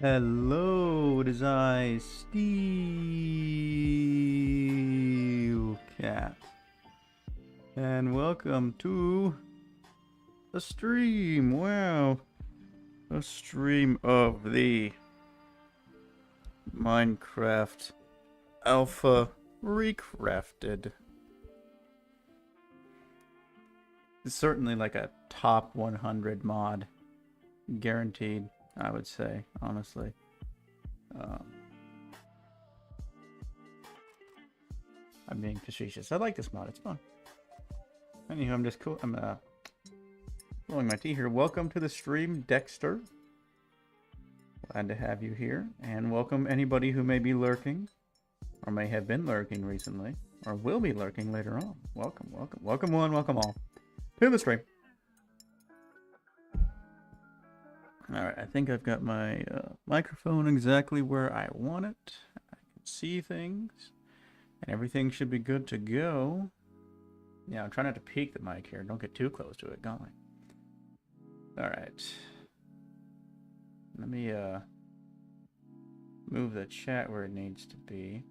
Hello, it is I, Steel Cat, and welcome to a stream. Wow, a stream of the Minecraft Alpha Recrafted. It's certainly like a top 100 mod, guaranteed. I would say, honestly. I'm being facetious. I like this mod. It's fun. Anywho, I'm just cool. I'm rolling my tea here. Welcome to the stream, Dexter. Glad to have you here, and welcome anybody who may be lurking, or may have been lurking recently, or will be lurking later on. Welcome, welcome, welcome one, welcome all to the stream. Alright, I think I've got my microphone exactly where I want it. I can see things. And everything should be good to go. Yeah, I'm trying not to peek the mic here. Don't get too close to it, going. Alright. Let me move the chat where it needs to be.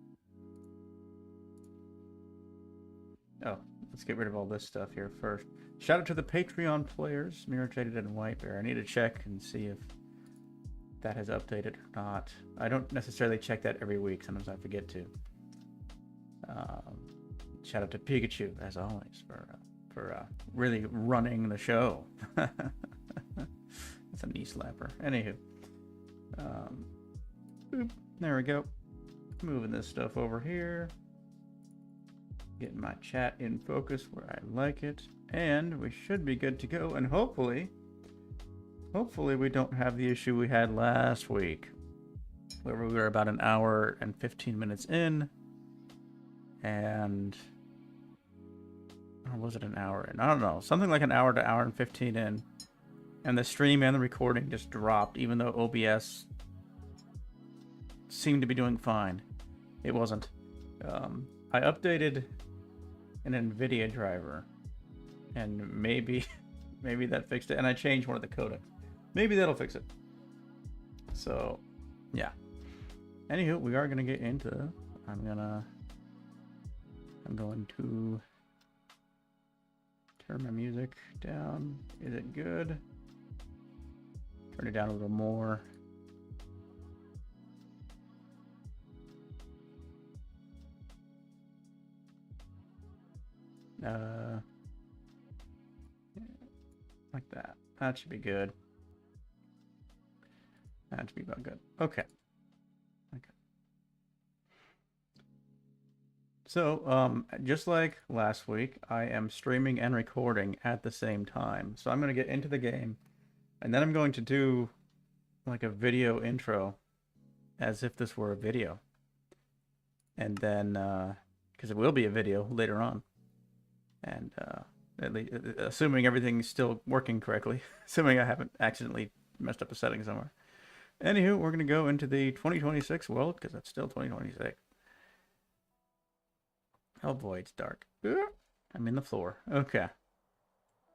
Oh, let's get rid of all this stuff here first. Shout out to the Patreon players, Mirror Jaded and White Bear. I need to check and see if that has updated or not. I don't necessarily check that every week. Sometimes I forget to. Shout out to Pikachu, as always, for really running the show. That's a knee slapper. Anywho. Boop, there we go. Moving this stuff over here. Getting my chat in focus where I like it. And we should be good to go. And hopefully we don't have the issue we had last week, where we were about an hour and 15 minutes in. And, or was it an hour in? I don't know. Something like an hour to hour and 15 in. And the stream and the recording just dropped, even though OBS seemed to be doing fine. It wasn't. I updated an NVIDIA driver, and maybe that fixed it. And I changed one of the codecs. Maybe that'll fix it. So, yeah. Anywho, we are gonna get into. I'm going to turn my music down. Is it good? Turn it down a little more. Like that. That should be good. That should be about good. Okay. So, just like last week, I am streaming and recording at the same time. So I'm going to get into the game, and then I'm going to do like a video intro as if this were a video. And then, because it will be a video later on. And at least, assuming everything's still working correctly, assuming I haven't accidentally messed up a setting somewhere. Anywho, we're going to go into the 2026 world, because it's still 2026. Oh boy, it's dark. I'm in the floor. Okay.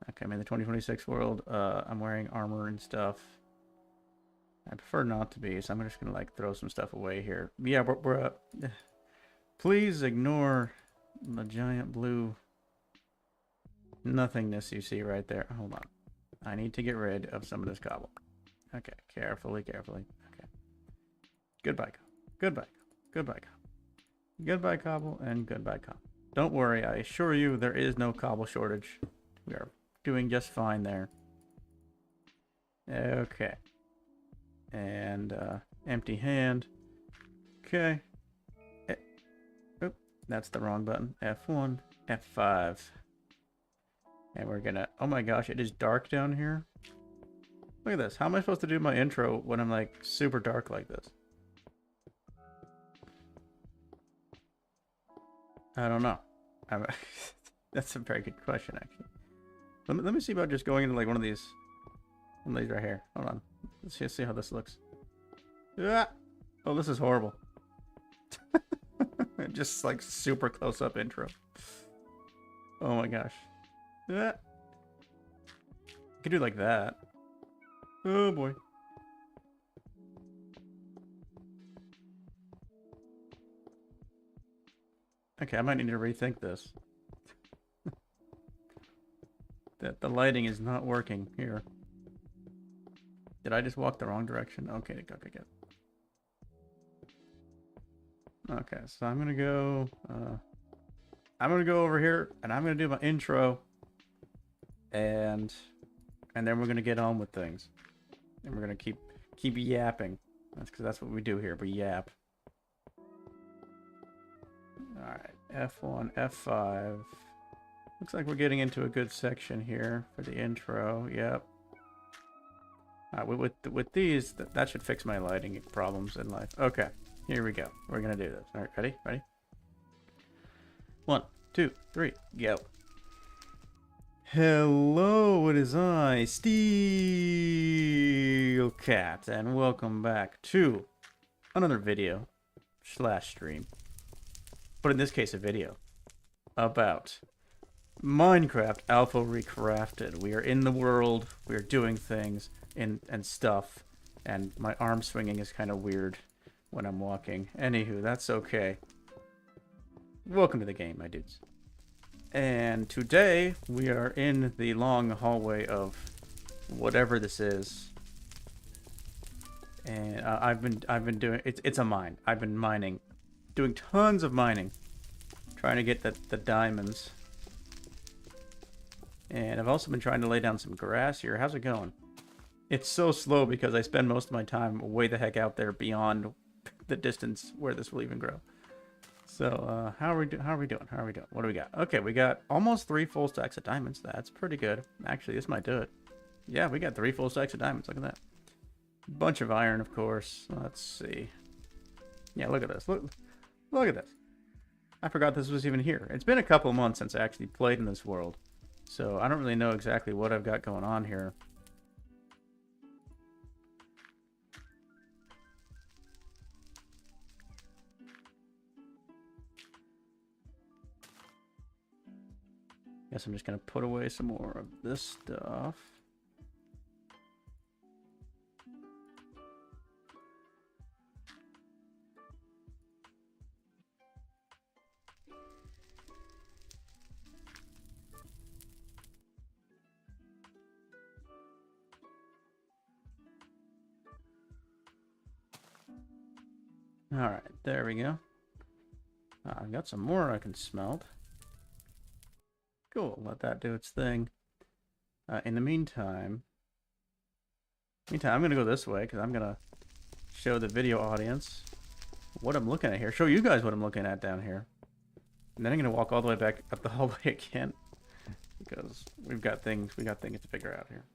Okay, I'm in the 2026 world. I'm wearing armor and stuff. I prefer not to be, so I'm just gonna like throw some stuff away here. Yeah, we're please ignore the giant blue nothingness you see right there. Hold on. I need to get rid of some of this cobble. Okay, carefully. Okay. Goodbye. Goodbye. Goodbye, cobble, and goodbye, cobble. Don't worry, I assure you there is no cobble shortage. We are doing just fine there. Okay. And, empty hand. Okay. Oop, that's the wrong button. F1, F5. And we're gonna... Oh my gosh, it is dark down here. Look at this. How am I supposed to do my intro when I'm, like, super dark like this? I don't know. That's a very good question, actually. Let me see about just going into like one of these right here. Hold on. Let's just see how this looks. Ah! Oh, this is horrible. Just like super close up intro. Oh my gosh. Ah! You could do like that. Oh boy. Okay, I might need to rethink this. That the lighting is not working here. Did I just walk the wrong direction? Okay, okay, good. Okay, so I'm gonna go over here and I'm gonna do my intro and then we're gonna get on with things. And we're gonna keep yapping. That's because that's what we do here, we yap. Alright, F1, F5. Looks like we're getting into a good section here for the intro. Yep. With these, that should fix my lighting problems in life. Okay, here we go. We're gonna do this. All right, ready? Ready? 1, 2, 3, go. Hello, it is I, Steel Cat, and welcome back to another video / stream. But in this case, a video about Minecraft Alpha Recrafted. We are in the world, we are doing things and stuff, and my arm swinging is kind of weird when I'm walking. Anywho, that's okay. Welcome to the game, my dudes. And today we are in the long hallway of whatever this is. And I've been doing it's a mine. I've been mining, doing tons of mining, trying to get the diamonds. And I've also been trying to lay down some grass here. How's it going? It's so slow because I spend most of my time way the heck out there beyond the distance where this will even grow. So, how are we doing? How are we doing? What do we got? Okay, we got almost 3 full stacks of diamonds. That's pretty good. Actually, this might do it. Yeah, we got 3 full stacks of diamonds. Look at that. Bunch of iron, of course. Let's see. Yeah, look at this. Look at this. I forgot this was even here. It's been a couple months since I actually played in this world. So I don't really know exactly what I've got going on here. Guess I'm just going to put away some more of this stuff. Alright, there we go. I've got some more I can smelt. Cool, let that do its thing. In the meantime, I'm going to go this way because I'm going to show the video audience what I'm looking at here. Show you guys what I'm looking at down here. And then I'm going to walk all the way back up the hallway again because we've got things to figure out here.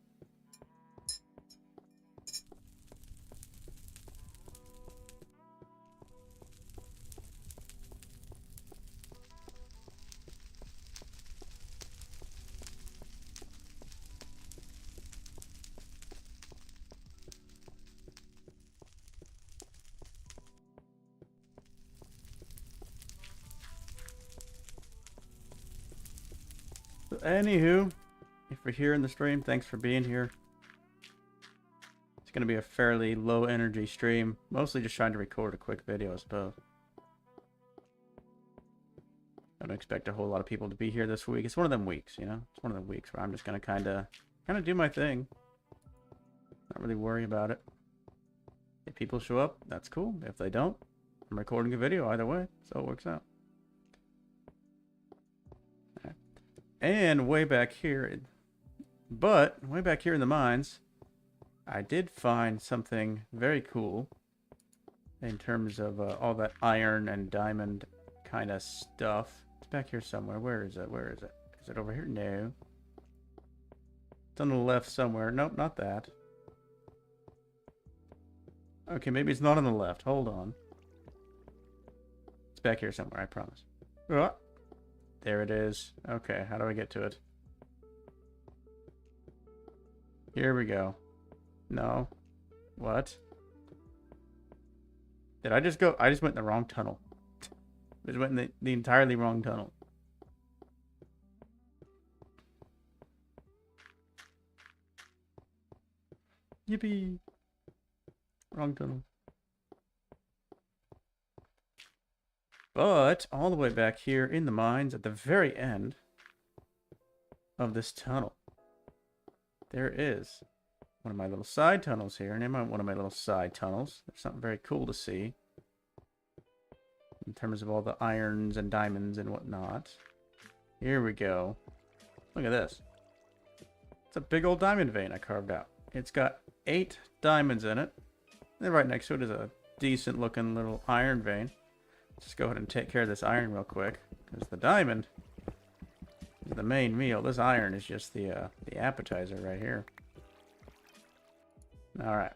So anywho, if you're here in the stream, thanks for being here. It's going to be a fairly low energy stream. Mostly just trying to record a quick video, I suppose. I don't expect a whole lot of people to be here this week. It's one of them weeks, you know? It's one of them weeks where I'm just going to kind of do my thing. Not really worry about it. If people show up, that's cool. If they don't, I'm recording a video either way, so it works out. And way back here in the mines, I did find something very cool in terms of all that iron and diamond kind of stuff. It's back here somewhere. Where is it? Where is it? Is it over here? No. It's on the left somewhere. Nope, not that. Okay, maybe it's not on the left. Hold on. It's back here somewhere, I promise. Oh. There it is. Okay, how do I get to it? Here we go. No. What? Did I just go? I just went in the wrong tunnel. I just went in the entirely wrong tunnel. Yippee. Wrong tunnel. But all the way back here in the mines at the very end of this tunnel, there is one of my little side tunnels here. And in one of my little side tunnels, there's something very cool to see in terms of all the irons and diamonds and whatnot. Here we go. Look at this. It's a big old diamond vein I carved out. It's got 8 diamonds in it. And right next to it is a decent looking little iron vein. Let's go ahead and take care of this iron real quick, because the diamond is the main meal. This iron is just the appetizer right here. All right,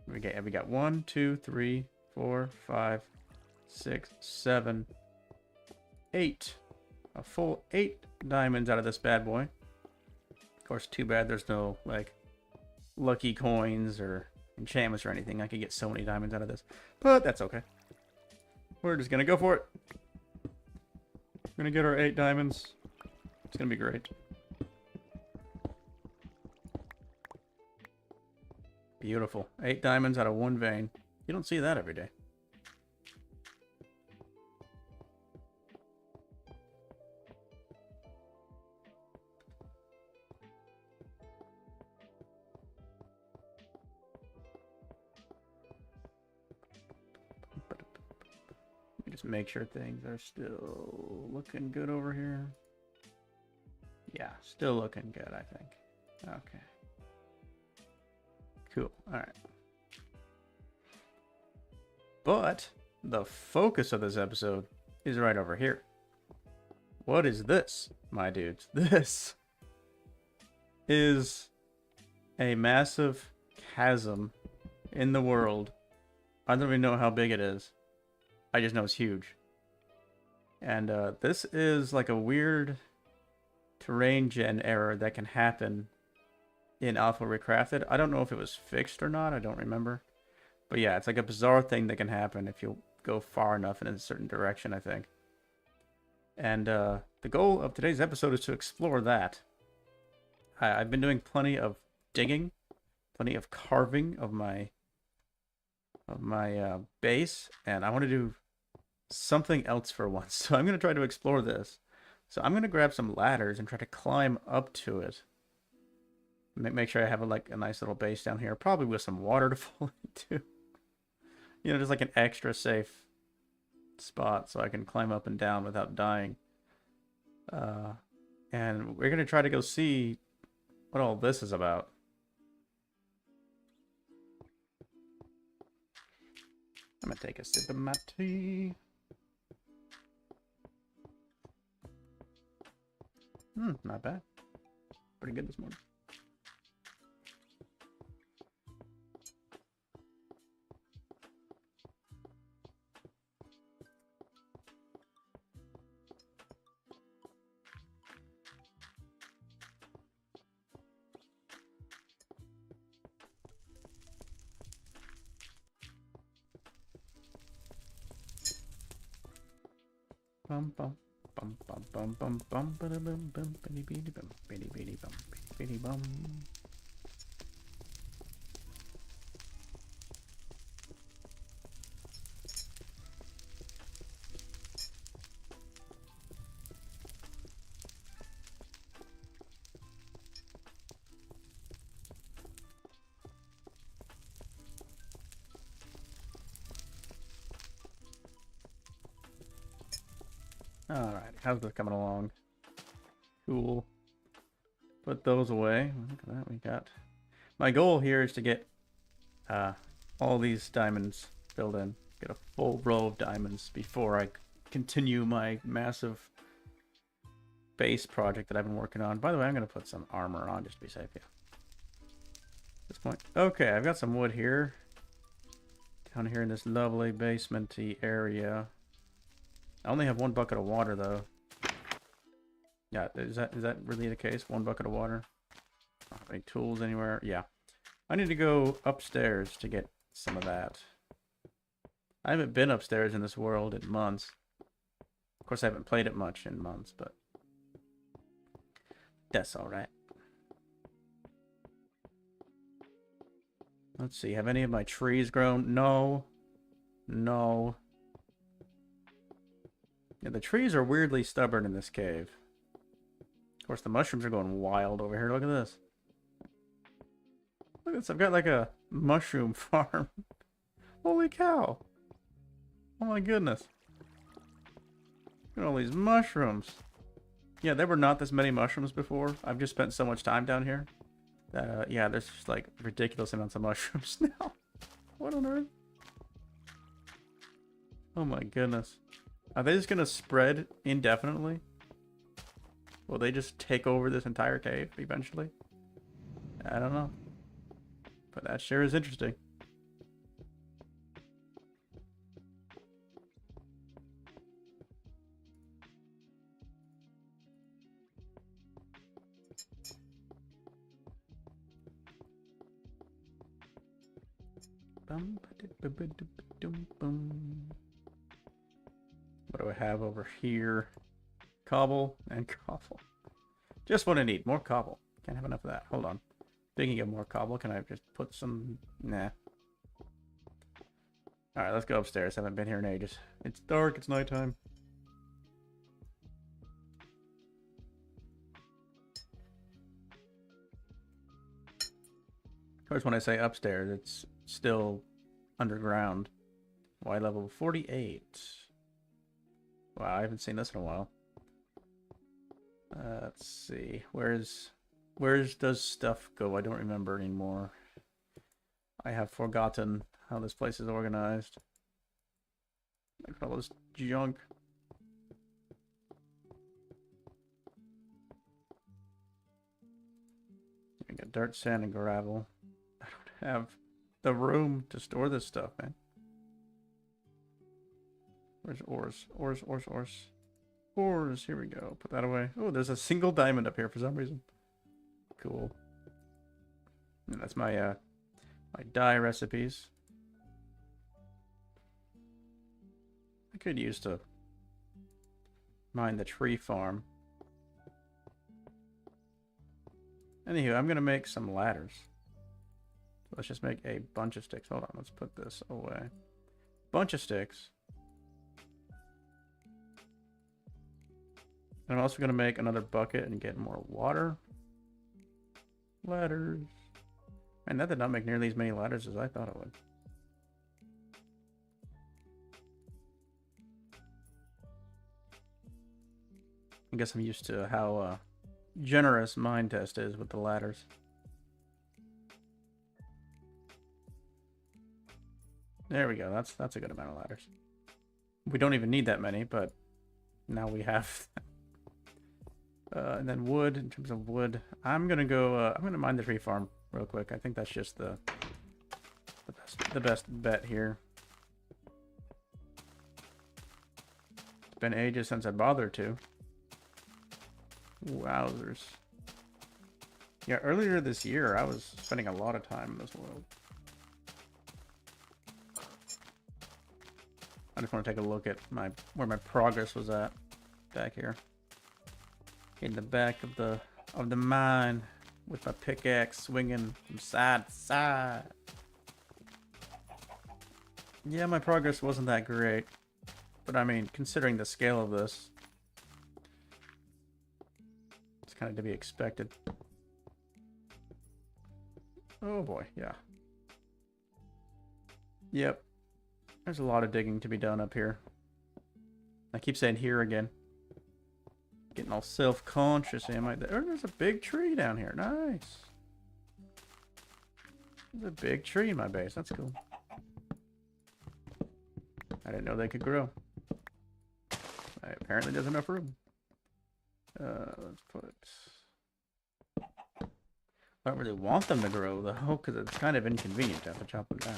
we got 1, 2, 3, 4, 5, 6, 7, 8. A full 8 diamonds out of this bad boy. Of course, too bad there's no like lucky coins or enchantments or anything. I could get so many diamonds out of this, but that's okay. We're just gonna go for it. We're gonna get our 8 diamonds. It's gonna be great. Beautiful. 8 diamonds out of 1 vein. You don't see that every day. Let me just make sure things are still looking good over here. Yeah, still looking good, I think. Okay. Cool. All right. But the focus of this episode is right over here. What is this, my dudes? This is a massive chasm in the world. I don't even know how big it is. I just know it's huge. And this is like a weird terrain gen error that can happen in Alpha Recrafted. I don't know if it was fixed or not. I don't remember. But yeah, it's like a bizarre thing that can happen if you go far enough in a certain direction, I think. And the goal of today's episode is to explore that. I've been doing plenty of digging, plenty of carving of my base, and I want to do something else for once. So I'm going to try to explore this. So I'm going to grab some ladders and try to climb up to it. Make sure I have a nice little base down here, probably with some water to fall into. You know, just like an extra safe spot so I can climb up and down without dying. And we're going to try to go see what all this is about. I'm going to take a sip of my tea. Not bad. Pretty good this morning. Bum bum bum bum bum bum bum bum bum bum bitty bitty bum bitty bitty bum bitty bum. Alright, how's this coming along? Cool. Put those away. Look at that, we got... My goal here is to get all these diamonds filled in. Get a full row of diamonds before I continue my massive base project that I've been working on. By the way, I'm going to put some armor on just to be safe, yeah. At this point. Okay, I've got some wood here. Down here in this lovely basement-y area. I only have 1 bucket of water, though. Yeah, is that really the case? 1 bucket of water? I don't have any tools anywhere. Yeah. I need to go upstairs to get some of that. I haven't been upstairs in this world in months. Of course, I haven't played it much in months, but... that's alright. Let's see, have any of my trees grown? No. No. Yeah, the trees are weirdly stubborn in this cave. Of course, the mushrooms are going wild over here. Look at this. Look at this. I've got like a mushroom farm. Holy cow. Oh my goodness. Look at all these mushrooms. Yeah, there were not this many mushrooms before. I've just spent so much time down here that, yeah, there's just like ridiculous amounts of mushrooms now. What on earth? Oh my goodness. Are they just gonna spread indefinitely? Will they just take over this entire cave eventually? I don't know. But that sure is interesting. What do I have over here? Cobble and cobble. Just what I need. More cobble. Can't have enough of that. Hold on. Thinking of more cobble. Can I just put some... Nah. Alright, let's go upstairs. Haven't been here in ages. It's dark. It's nighttime. Of course, when I say upstairs, it's still underground. Y level 48. Wow, I haven't seen this in a while. Let's see. Where's does stuff go? I don't remember anymore. I have forgotten how this place is organized. Look at all this junk. I got dirt, sand, and gravel. I don't have the room to store this stuff, man. Where's ores? Ores, ores, ores. Ores, here we go. Put that away. Oh, there's a single diamond up here for some reason. Cool. And that's my my dye recipes. I could use to mine the tree farm. Anywho, I'm gonna make some ladders. So let's just make a bunch of sticks. Hold on, let's put this away. Bunch of sticks. I'm also going to make another bucket and get more water. Ladders. And that did not make nearly as many ladders as I thought it would. I guess I'm used to how generous mine test is with the ladders. There we go. That's a good amount of ladders. We don't even need that many, but now we have. And then wood. In terms of wood, I'm gonna go. I'm gonna mine the tree farm real quick. I think that's just the best bet here. It's been ages since I bothered to. Wowzers. Yeah, earlier this year, I was spending a lot of time in this world. I just want to take a look at where my progress was at back here. In the back of the mine with my pickaxe swinging from side to side. Yeah, my progress wasn't that great. But I mean, considering the scale of this, it's kind of to be expected. Oh boy, yeah. Yep. There's a lot of digging to be done up here. I keep saying here again. Getting all self-conscious, am I? There's a big tree down here. Nice. There's a big tree in my base. That's cool. I didn't know they could grow. Apparently there's enough room. Let's put... I don't really want them to grow, though, because it's kind of inconvenient to have to chop them down.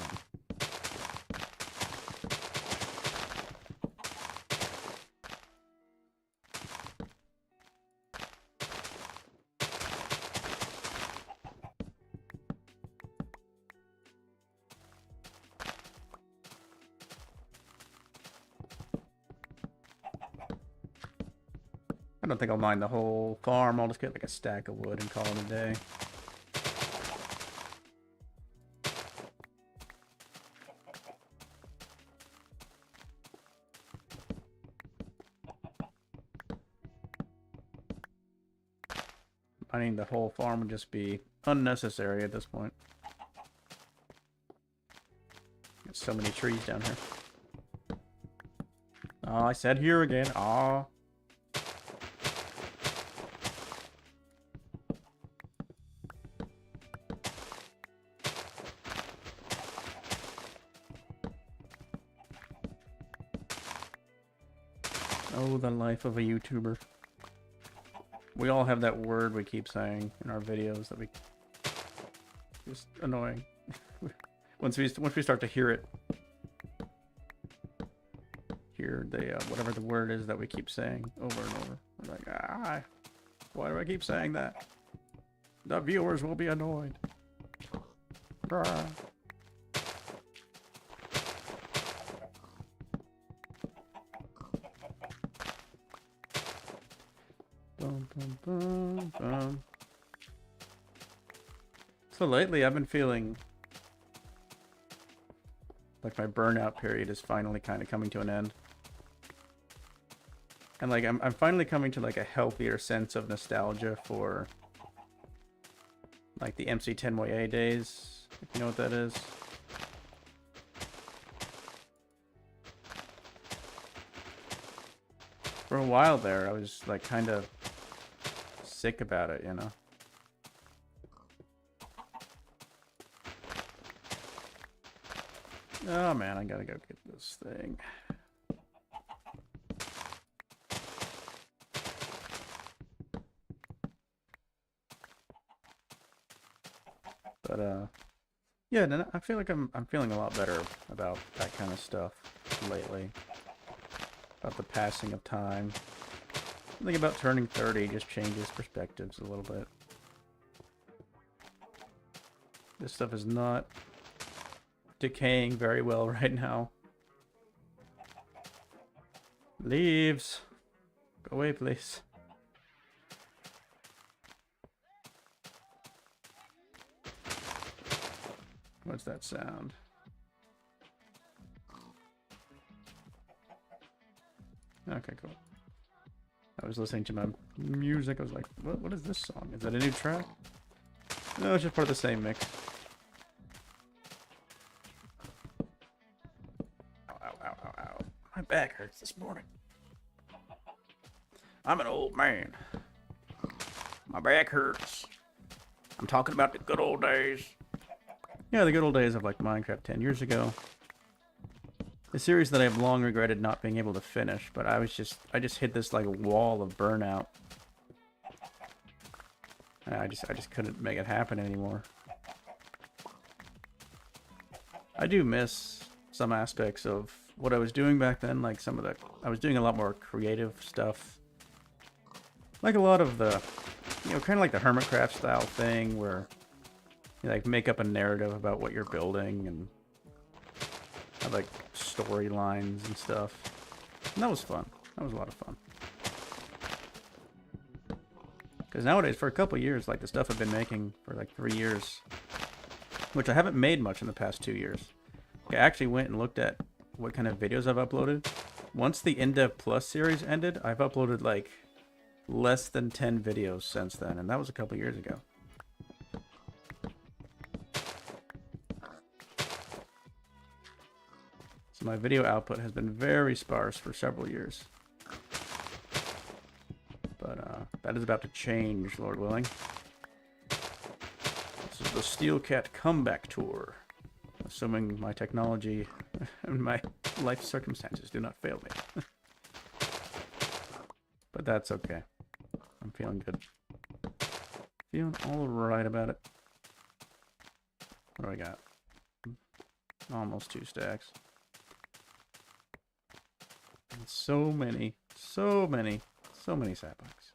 I don't think I'll mine the whole farm. I'll just get like a stack of wood and call it a day. Mining the whole farm would just be unnecessary at this point. There's so many trees down here. Oh, I said here again. Aw. Oh, the life of a YouTuber. We all have that word we keep saying in our videos that we... Just annoying. Once we start to hear it. Hear the, whatever the word is that we keep saying over and over. We're like, ah, why do I keep saying that? The viewers will be annoyed. Ah. Bum, bum, bum, bum. So lately I've been feeling like my burnout period is finally kind of coming to an end. And like I'm finally coming to like a healthier sense of nostalgia for like the MC10 Moye days, if you know what that is. For a while there I was like kind of sick about it, you know. Oh man, I gotta go get this thing. But yeah, no, I feel like I'm feeling a lot better about that kind of stuff lately. About the passing of time. Something about turning 30 just changes perspectives a little bit. This stuff is not decaying very well right now. Leaves! Go away, please. What's that sound? Okay, cool. I was listening to my music. I was like, what is this song? Is that a new track? No, it's just part of the same mix. Ow, ow, ow, ow, ow. My back hurts this morning. I'm an old man. My back hurts. I'm talking about the good old days. Yeah, the good old days of like Minecraft 10 years ago. A series that I've long regretted not being able to finish, but I just hit this like wall of burnout. And I just couldn't make it happen anymore. I do miss some aspects of what I was doing back then, like I was doing a lot more creative stuff. Like a lot of the, you know, kind of like the Hermitcraft style thing where you like make up a narrative about what you're building and have like storylines and stuff. And that was fun. That was a lot of fun. Because nowadays, for a couple years, like the stuff I've been making for like 3 years, which I haven't made much in the past 2 years. I actually went and looked at what kind of videos I've uploaded. Once the InDev Plus series ended, I've uploaded like less than 10 videos since then, and that was a couple years ago. So my video output has been very sparse for several years. But that is about to change, Lord willing. This is the Steel Cat comeback tour. Assuming my technology and my life circumstances do not fail me. But that's okay. I'm feeling good. Feeling alright about it. What do I got? Almost 2 stacks. And so many saplings.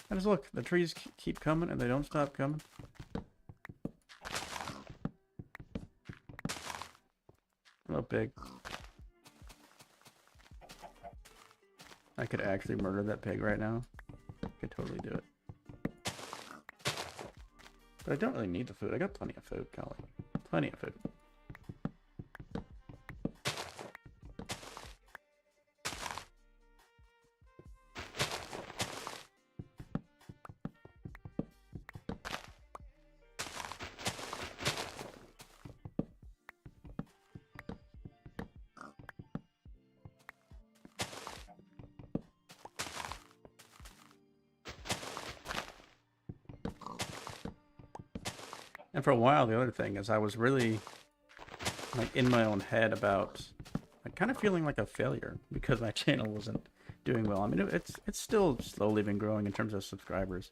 And just look, the trees keep coming and they don't stop coming. Hello, pig. I could actually murder that pig right now. I could totally do it. But I don't really need the food. I got plenty of food, golly. Plenty of food. And for a while, the other thing is I was really like in my own head about like kind of feeling like a failure because my channel wasn't doing well. I mean, it's still slowly been growing in terms of subscribers.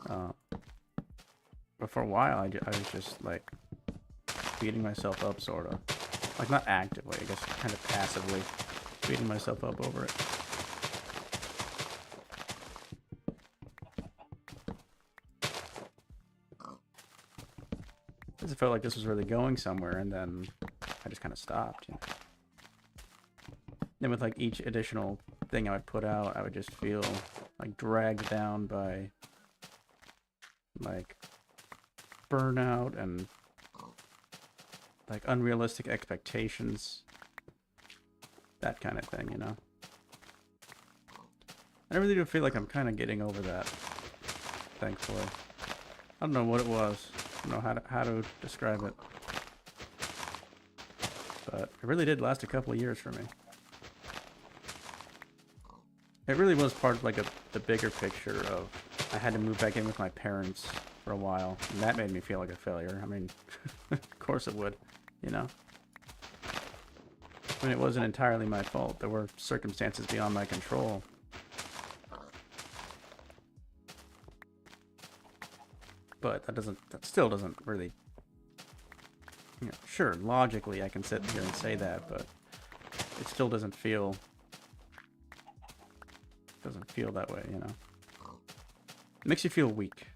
But for a while, I was just like beating myself up, sort of. Like, not actively, I guess kind of passively beating myself up over it. Because it felt like this was really going somewhere, and then I just kind of stopped, you know. Then with like each additional thing I would put out, I would just feel like dragged down by like burnout and like unrealistic expectations, that kind of thing, you know. I really do feel like I'm kind of getting over that, thankfully. I don't know what it was. I don't know how to describe it, but it really did last a couple of years for me. It really was part of like the bigger picture of I had to move back in with my parents for a while, and that made me feel like a failure. I mean, of course it would, you know. I mean, it wasn't entirely my fault. There were circumstances beyond my control. But that still doesn't really, you know, sure, logically I can sit here and say that, but it still doesn't feel that way, you know. It makes you feel weak.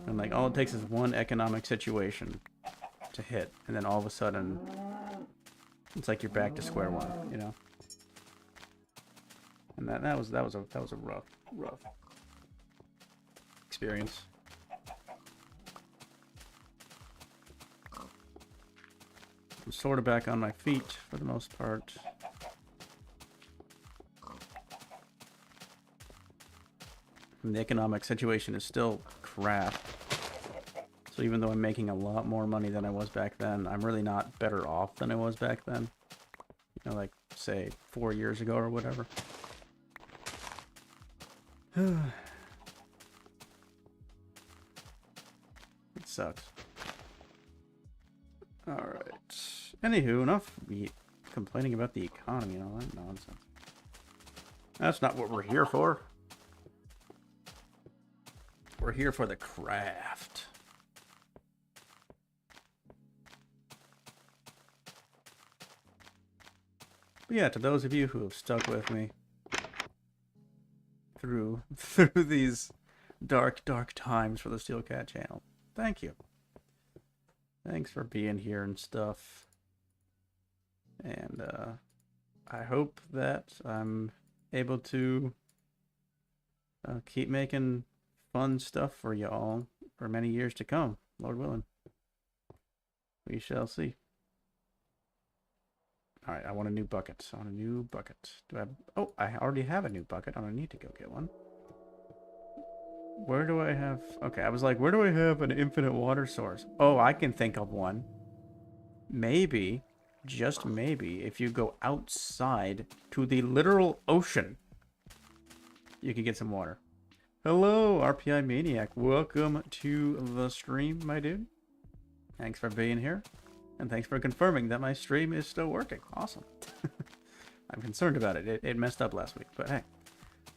And like all it takes is one economic situation to hit, and then all of a sudden it's like you're back to square one, you know. And that was a rough experience. I'm sort of back on my feet for the most part. And the economic situation is still crap. So even though I'm making a lot more money than I was back then, I'm really not better off than I was back then. You know, like, say, 4 years ago or whatever. It sucks. Alright. Anywho, enough complaining about the economy and all that nonsense. That's not what we're here for. We're here for the craft. But yeah, to those of you who have stuck with me through these dark times for the Steel Cat channel, thank you. Thanks for being here and stuff. And I hope that I'm able to keep making fun stuff for y'all for many years to come, Lord willing. We shall see. Alright, I want a new bucket. I want a new bucket. Do I have... Oh, I already have a new bucket. I don't need to go get one. Where do I have... Okay, I was like, where do I have an infinite water source? Oh, I can think of one. Maybe, just maybe, if you go outside to the literal ocean, you can get some water. Hello, RPI Maniac. Welcome to the stream, my dude. Thanks for being here. And thanks for confirming that my stream is still working. Awesome. I'm concerned about it. It messed up last week, but hey,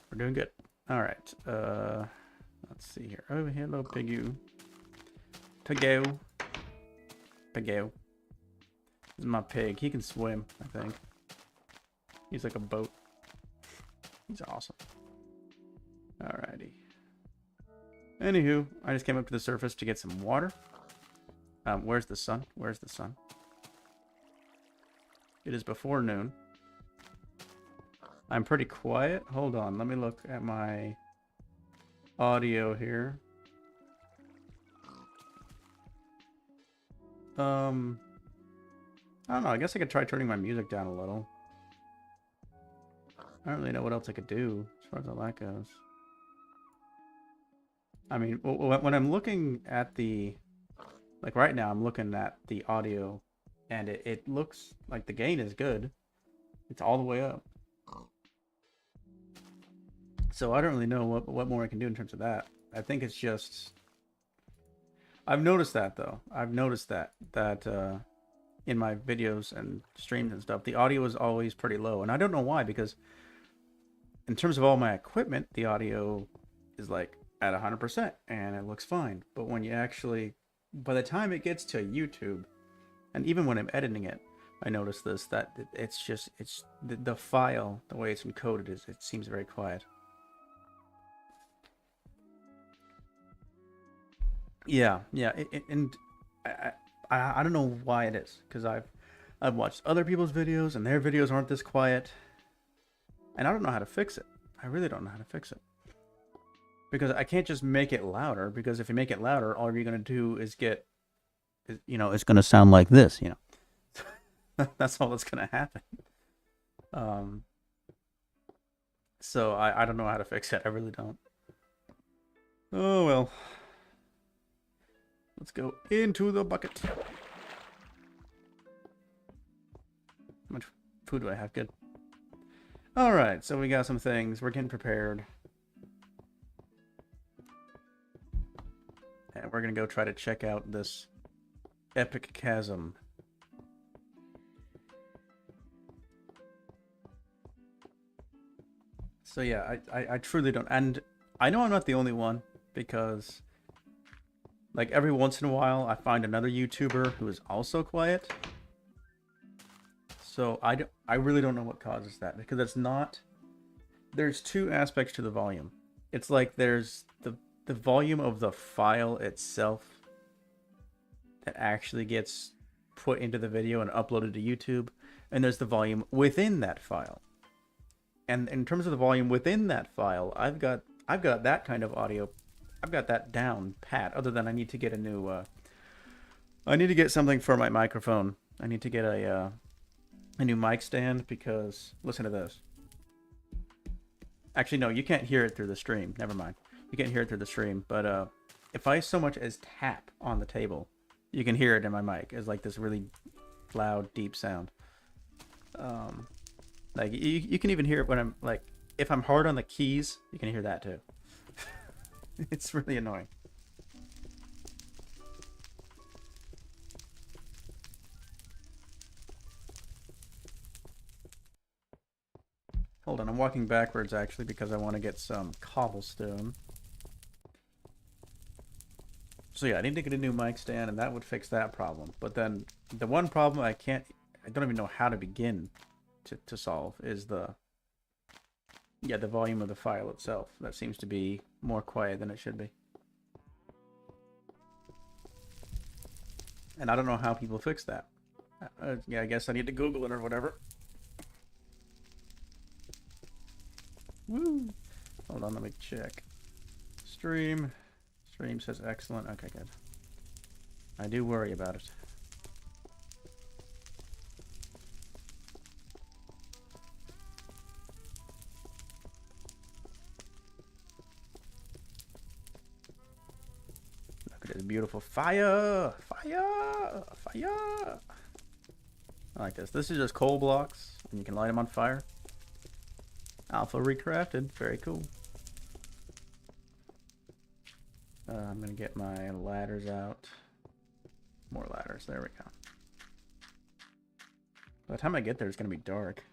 we're doing good. All right. Let's see here. Oh, hello, Piggy. Piggo. Piggo. This is my pig. He can swim, I think. He's like a boat. He's awesome. Alrighty. Anywho, I just came up to the surface to get some water. Where's the sun? Where's the sun? It is before noon. I'm pretty quiet. Hold on, let me look at my audio here. I don't know, I guess I could try turning my music down a little. I don't really know what else I could do as far as all that goes. I mean, when I'm looking at the... Like right now, I'm looking at the audio, and it looks like the gain is good. It's all the way up. So I don't really know what more I can do in terms of that. I think it's just... I've noticed that though. I've noticed that in my videos and streams and stuff, the audio is always pretty low, and I don't know why. Because in terms of all my equipment, the audio is like at 100% and it looks fine. But when you actually, by the time it gets to YouTube, and even when I'm editing it, I notice this, that it's just, it's the file, the way it's encoded is, it seems very quiet. Yeah, yeah, and I don't know why it is, because I've watched other people's videos and their videos aren't this quiet, and I don't know how to fix it. I really don't know how to fix it. Because I can't just make it louder, because if you make it louder, all you're going to do is get, you know, it's going to sound like this, you know. That's all that's going to happen. Um, so I don't know how to fix it. I really don't. Oh, well. Let's go into the bucket. How much food do I have? Good. Alright, so we got some things. We're getting prepared. And we're going to go try to check out this epic chasm. So yeah, I truly don't. And I know I'm not the only one, because like every once in a while I find another YouTuber who is also quiet. So I really don't know what causes that, because it's not, there's two aspects to the volume. It's like there's the volume of the file itself that actually gets put into the video and uploaded to YouTube, and there's the volume within that file. And in terms of the volume within that file, I've got that kind of audio. I've got that down pat. Other than I need to get a new I need to get something for my microphone. I need to get a new mic stand, because listen to this. Actually, no, you can't hear it through the stream. Never mind. You can't hear it through the stream. But if I so much as tap on the table, you can hear it in my mic. It's like this really loud, deep sound. Like you can even hear it when I'm like, if I'm hard on the keys, you can hear that too. It's really annoying. Hold on, I'm walking backwards actually, because I want to get some cobblestone. So yeah, I need to get a new mic stand, and that would fix that problem. But then the one problem I don't even know how to begin to solve is the volume of the file itself. That seems to be more quiet than it should be. And I don't know how people fix that. Yeah, I guess I need to Google it or whatever. Woo! Hold on, let me check. Stream says excellent. Okay, good. I do worry about it. Look at this beautiful fire! Fire! Fire! I like this. This is just coal blocks, and you can light them on fire. Alpha Recrafted. Very cool. I'm going to get my ladders out. More ladders. There we go. By the time I get there, it's going to be dark.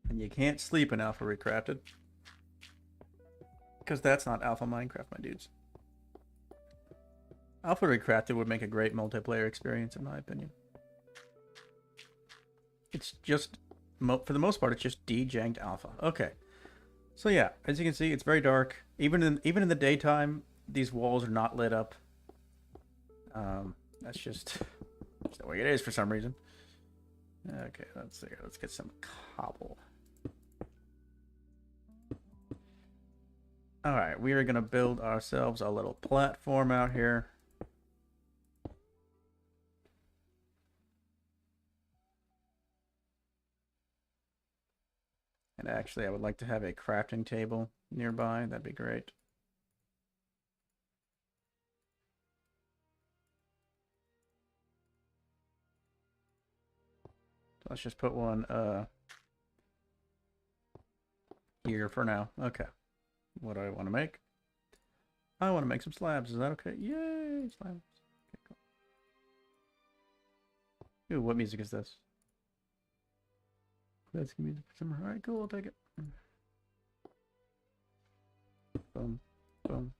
And you can't sleep in Alpha Recrafted, because that's not Alpha Minecraft, my dudes. Alpha Recrafted would make a great multiplayer experience, in my opinion. It's just, for the most part, it's just dejanked alpha. Okay. So yeah, as you can see, it's very dark. Even in the daytime, these walls are not lit up. That's just the way it is for some reason. Okay, let's see. Let's get some cobble. All right, we are gonna build ourselves a little platform out here. And actually, I would like to have a crafting table nearby. That'd be great. Let's just put one here for now. Okay. What do I want to make? I want to make some slabs. Is that okay? Yay, slabs. Okay, cool. Ooh, what music is this? That's music for summer. Alright, cool, I'll take it. Boom. Boom.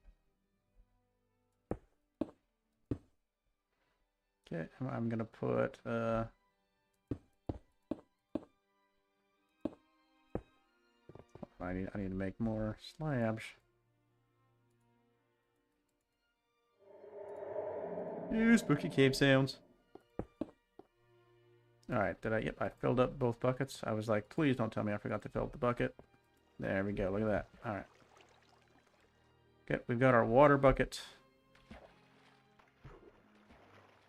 Okay, I'm gonna put I need to make more slabs. Ooh, spooky cave sounds. Alright, yep, I filled up both buckets. I was like, please don't tell me I forgot to fill up the bucket. There we go, look at that. Alright. Okay, we've got our water bucket.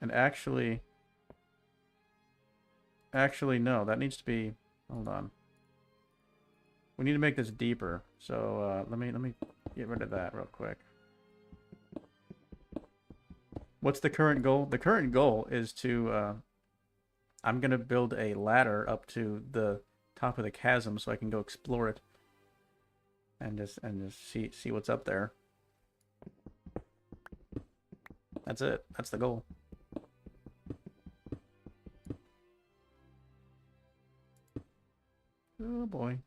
And actually, no, that needs to be, hold on. We need to make this deeper. So, let me get rid of that real quick. What's the current goal? The current goal is to, I'm going to build a ladder up to the top of the chasm so I can go explore it. And just see what's up there. That's it. That's the goal. Oh boy.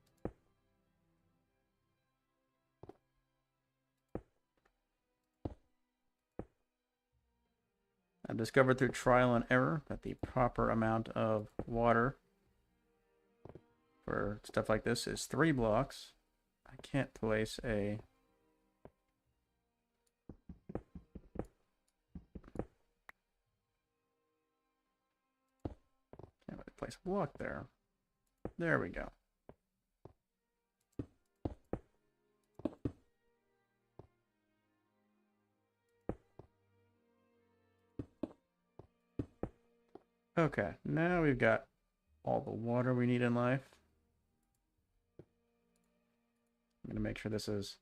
I've discovered through trial and error that the proper amount of water for stuff like this is 3 blocks. I can't place a... Can't really place a block there. There we go. Okay, now we've got all the water we need in life. I'm going to make sure this is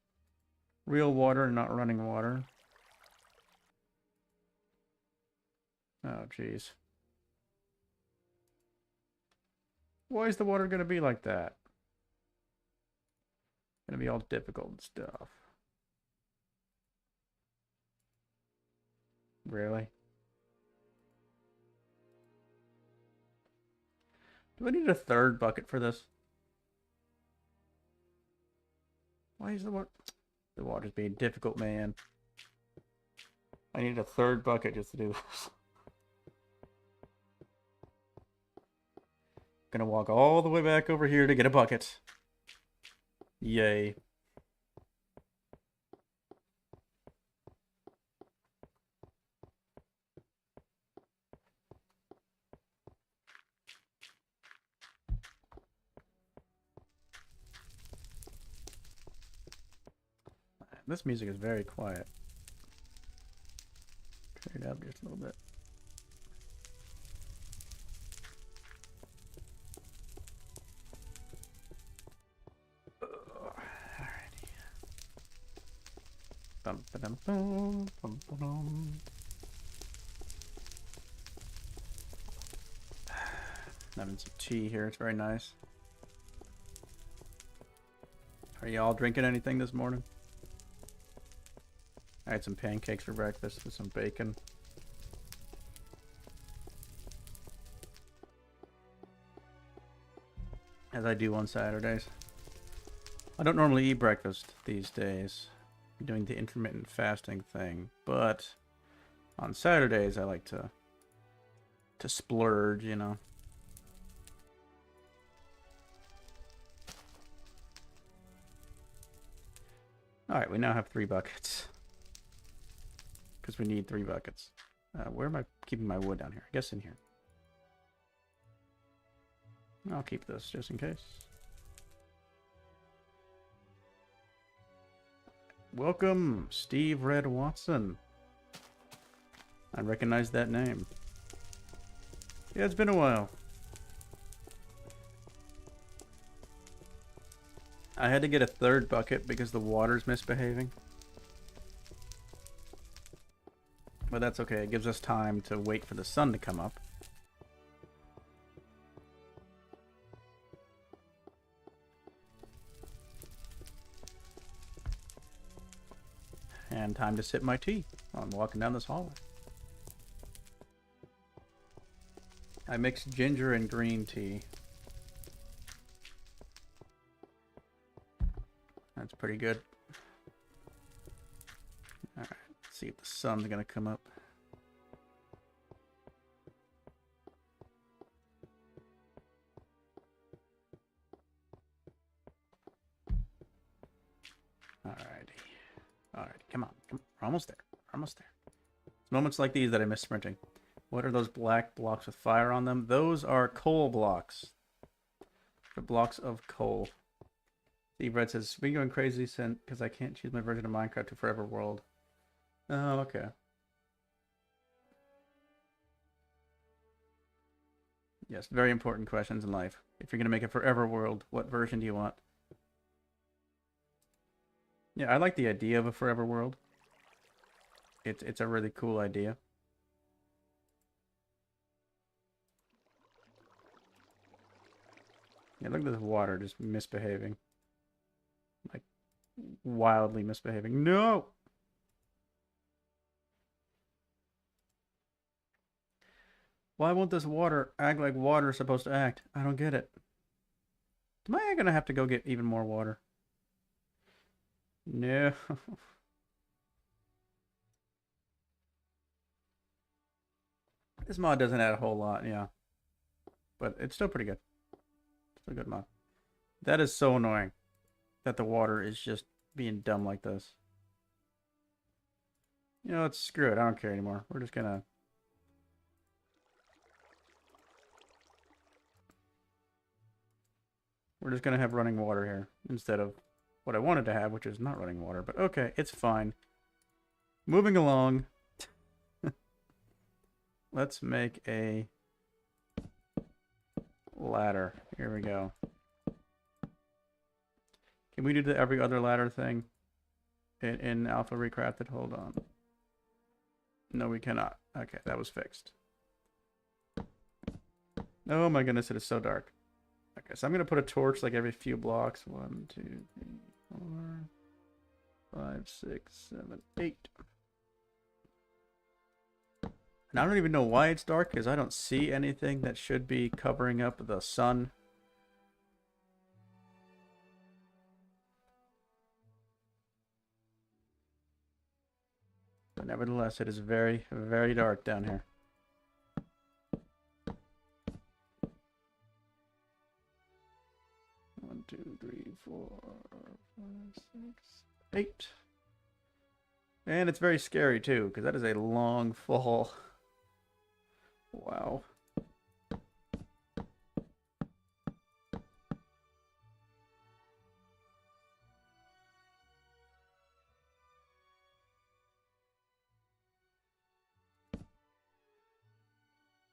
real water and not running water. Oh, jeez. Why is the water going to be like that? Going to be all difficult and stuff. Really? Do I need a 3rd bucket for this? Why is the water's being difficult, man? I need a 3rd bucket just to do this. Gonna walk all the way back over here to get a bucket. Yay. This music is very quiet. Turn it up just a little bit. Alrighty. Bum, ba-dum, bum, bum, ba-dum. Having some tea here. It's very nice. Are you all drinking anything this morning? I had some pancakes for breakfast with some bacon. As I do on Saturdays. I don't normally eat breakfast these days. I'm doing the intermittent fasting thing. But on Saturdays I like to splurge, you know. Alright, we now have 3 buckets. Because we need 3 buckets. Where am I keeping my wood down here? I guess in here. I'll keep this just in case. Welcome, Steve Red Watson. I recognize that name. Yeah, it's been a while. I had to get a 3rd bucket because the water's misbehaving. But that's okay, it gives us time to wait for the sun to come up. And time to sip my tea while I'm walking down this hallway. I mixed ginger and green tea. That's pretty good. Alright, let's see if the sun's gonna come up. Alrighty, come on. We're almost there. We're almost there. It's moments like these that I miss sprinting. What are those black blocks with fire on them? Those are coal blocks. The blocks of coal. Steve Red says, "We going crazy because I can't choose my version of Minecraft to Forever World." Oh, okay. Yes, very important questions in life. If you're going to make a Forever World, what version do you want? Yeah, I like the idea of a Forever World. It's a really cool idea. Yeah, look at this water just misbehaving. Like, wildly misbehaving. No! Why won't this water act like water is supposed to act? I don't get it. Am I gonna have to go get even more water? No. This mod doesn't add a whole lot, yeah. But it's still pretty good. It's a good mod. That is so annoying that the water is just being dumb like this. You know, let's screw it. I don't care anymore. We're just gonna... have running water here instead of what I wanted to have, which is not running water. But okay, it's fine. Moving along. Let's make a ladder. Here we go. Can we do the every other ladder thing in Alpha Recrafted? Hold on. No, we cannot. Okay, that was fixed. Oh my goodness, it is so dark. Okay, so I'm going to put a torch like every few blocks. 1, 2, 3, 4, 5, 6, 7, 8. And I don't even know why it's dark, because I don't see anything that should be covering up the sun. But nevertheless, it is very, very dark down here. One, 2, 3, 4, 5, 6, 8. And it's very scary too, because that is a long fall. Wow.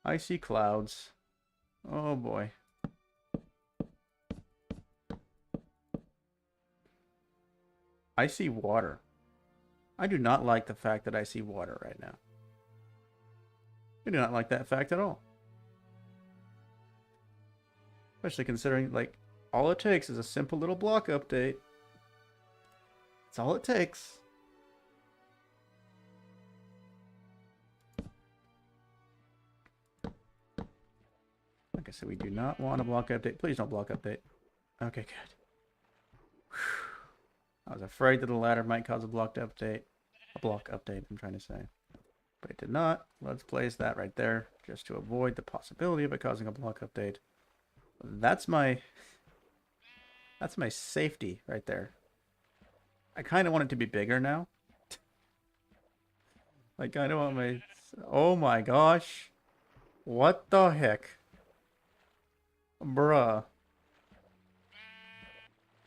I see clouds. Oh boy. I see water. I do not like the fact that I see water right now. I do not like that fact at all. Especially considering, like, all it takes is a simple little block update. That's all it takes. Like I said, we do not want a block update. Please don't block update. Okay, good. Whew. I was afraid that the ladder might cause a block update. A block update, I'm trying to say. But it did not. Let's place that right there, just to avoid the possibility of it causing a block update. That's my safety right there. I kind of want it to be bigger now. I kind of want my... Oh my gosh. What the heck? Bruh.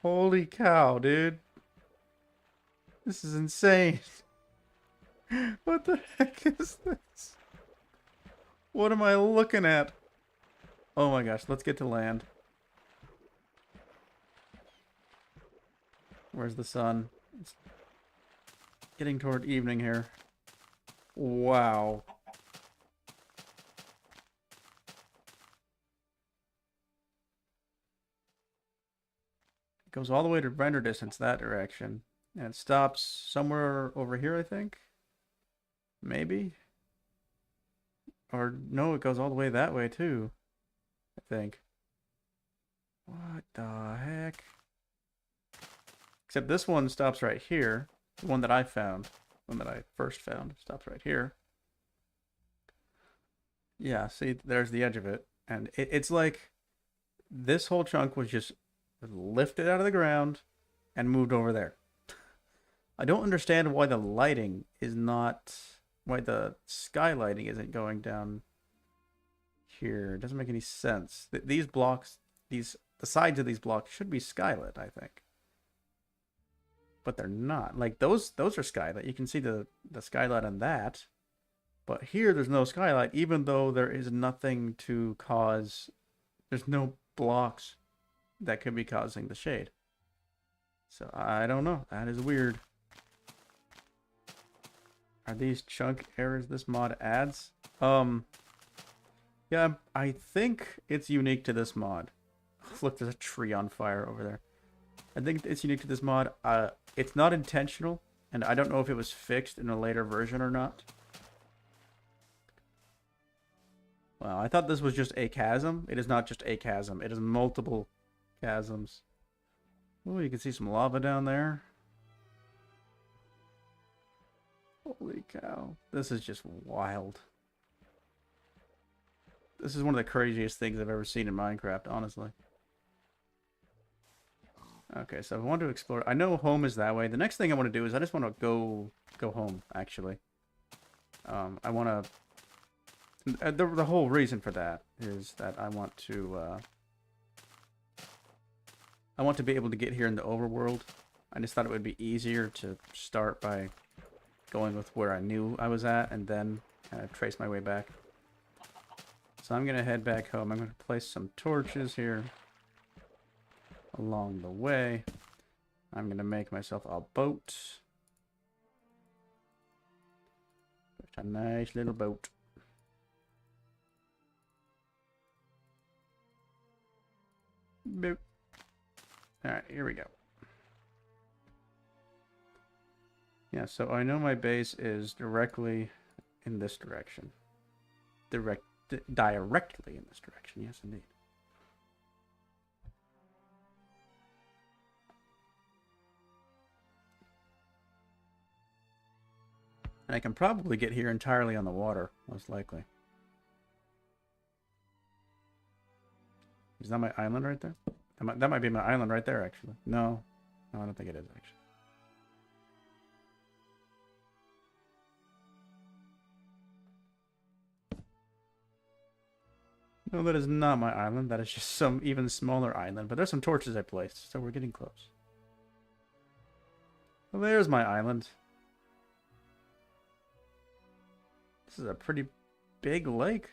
Holy cow, dude. This is insane. What the heck is this? What am I looking at? Oh my gosh, let's get to land. Where's the sun? It's getting toward evening here. Wow. It goes all the way to render distance that direction. And it stops somewhere over here, I think. Maybe. Or no, it goes all the way that way too, I think. What the heck? Except this one stops right here. The one that I found. The one that I first found stops right here. Yeah, see, there's the edge of it. And it's like this whole chunk was just lifted out of the ground and moved over there. I don't understand why the lighting is not... Why the skylighting isn't going down here. It doesn't make any sense. These blocks, the sides of these blocks should be skylit, I think. But they're not. Like, those are skylit. You can see the skylight on that. But here, there's no skylight, even though there is nothing to cause... There's no blocks that could be causing the shade. So, I don't know. That is weird. Are these chunk errors this mod adds? Yeah, I think it's unique to this mod. Look, there's a tree on fire over there. I think it's unique to this mod. It's not intentional, and I don't know if it was fixed in a later version or not. Well, I thought this was just a chasm. It is not just a chasm. It is multiple chasms. Oh, you can see some lava down there. Holy cow. This is just wild. This is one of the craziest things I've ever seen in Minecraft, honestly. Okay, so I want to explore. I know home is that way. The next thing I want to do is I just want to go home, actually. I want to... the whole reason for that is that I want to be able to get here in the overworld. I just thought it would be easier to start by going with where I knew I was at and then trace my way back. So I'm going to head back home. I'm going to place some torches here along the way. I'm going to make myself a boat. Just a nice little boat. Boop. Alright, here we go. Yeah, so I know my base is directly in this direction. Directly in this direction, yes indeed. And I can probably get here entirely on the water, most likely. Is that my island right there? That might be my island right there, actually. No. No, I don't think it is, actually. No, that is not my island. That is just some even smaller island. But there's some torches I placed, so we're getting close. Well, there's my island. This is a pretty big lake.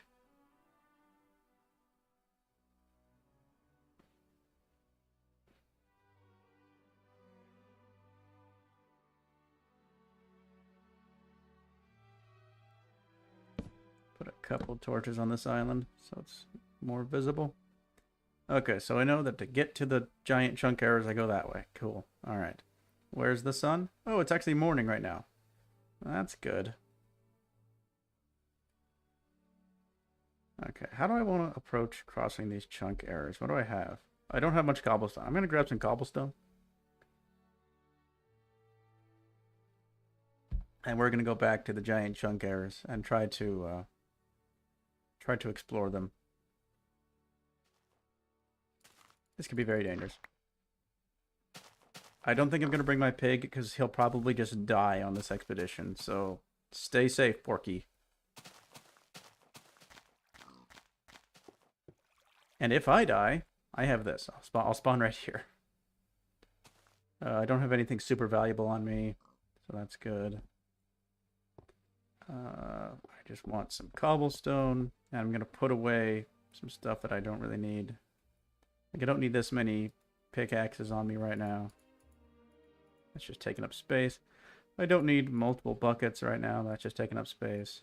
Put a couple torches on this island so it's more visible. Okay, so I know that to get to the giant chunk errors, I go that way. Cool. All right. Where's the sun? Oh, it's actually morning right now. That's good. Okay, how do I want to approach crossing these chunk errors? What do I have? I don't have much cobblestone. I'm going to grab some cobblestone. And we're going to go back to the giant chunk errors and try to explore them. This could be very dangerous. I don't think I'm going to bring my pig because he'll probably just die on this expedition. So stay safe, Porky. And if I die, I have this. I'll spawn right here. I don't have anything super valuable on me, so that's good. I just want some cobblestone, and I'm going to put away some stuff that I don't really need. Like, I don't need this many pickaxes on me right now. That's just taking up space. I don't need multiple buckets right now. That's just taking up space.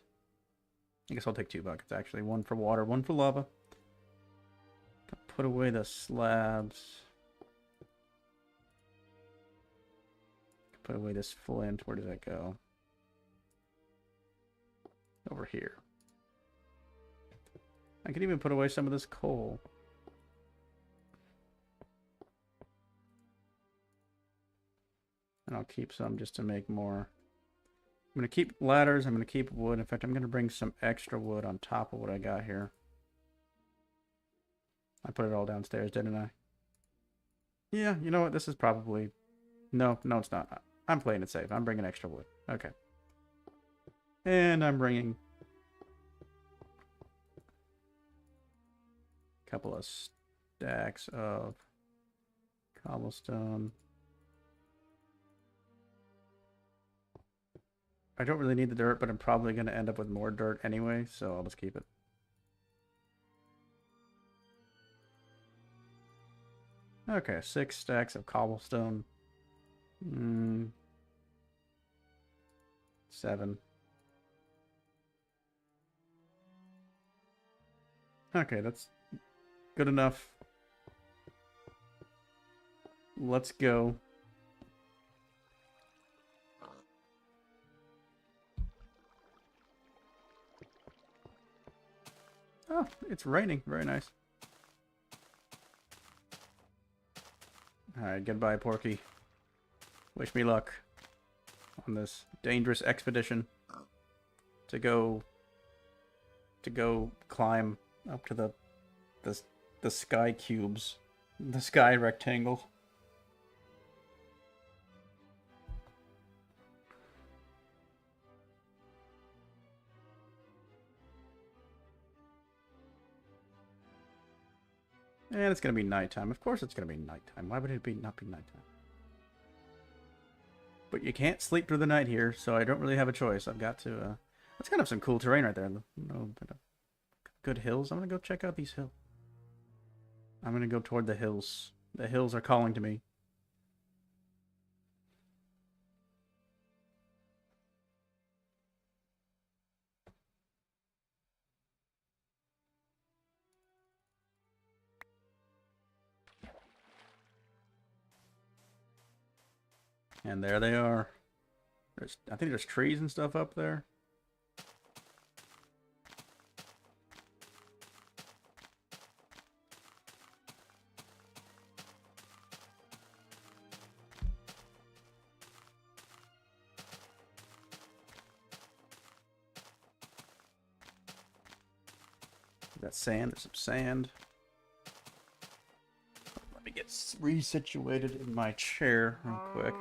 I guess I'll take 2 buckets, actually. One for water, one for lava. Put away the slabs. put away this flint. Where does that go? Over here. I could even put away some of this coal. And I'll keep some just to make more. I'm going to keep ladders. I'm going to keep wood. In fact, I'm going to bring some extra wood on top of what I got here. I put it all downstairs, didn't I? Yeah, you know what? This is probably... No, it's not. I'm playing it safe. I'm bringing extra wood. Okay. And I'm bringing a couple of stacks of cobblestone. I don't really need the dirt, but I'm probably going to end up with more dirt anyway, so I'll just keep it. Okay, 6 stacks of cobblestone. 7. Okay, that's good enough. Let's go. Oh, it's raining. Very nice. Alright, goodbye, Porky. Wish me luck on this dangerous expedition to go climb up to the sky cubes, the sky rectangle. And it's going to be nighttime. Of course it's going to be nighttime. Why would it not be nighttime? But you can't sleep through the night here, so I don't really have a choice. I've got to... That's kind of some cool terrain right there. Good hills. I'm going to go check out these hills. I'm going to go toward the hills. The hills are calling to me. And there they are. I think there's trees and stuff up there. Got sand. There's some sand. Let me get resituated in my chair real quick.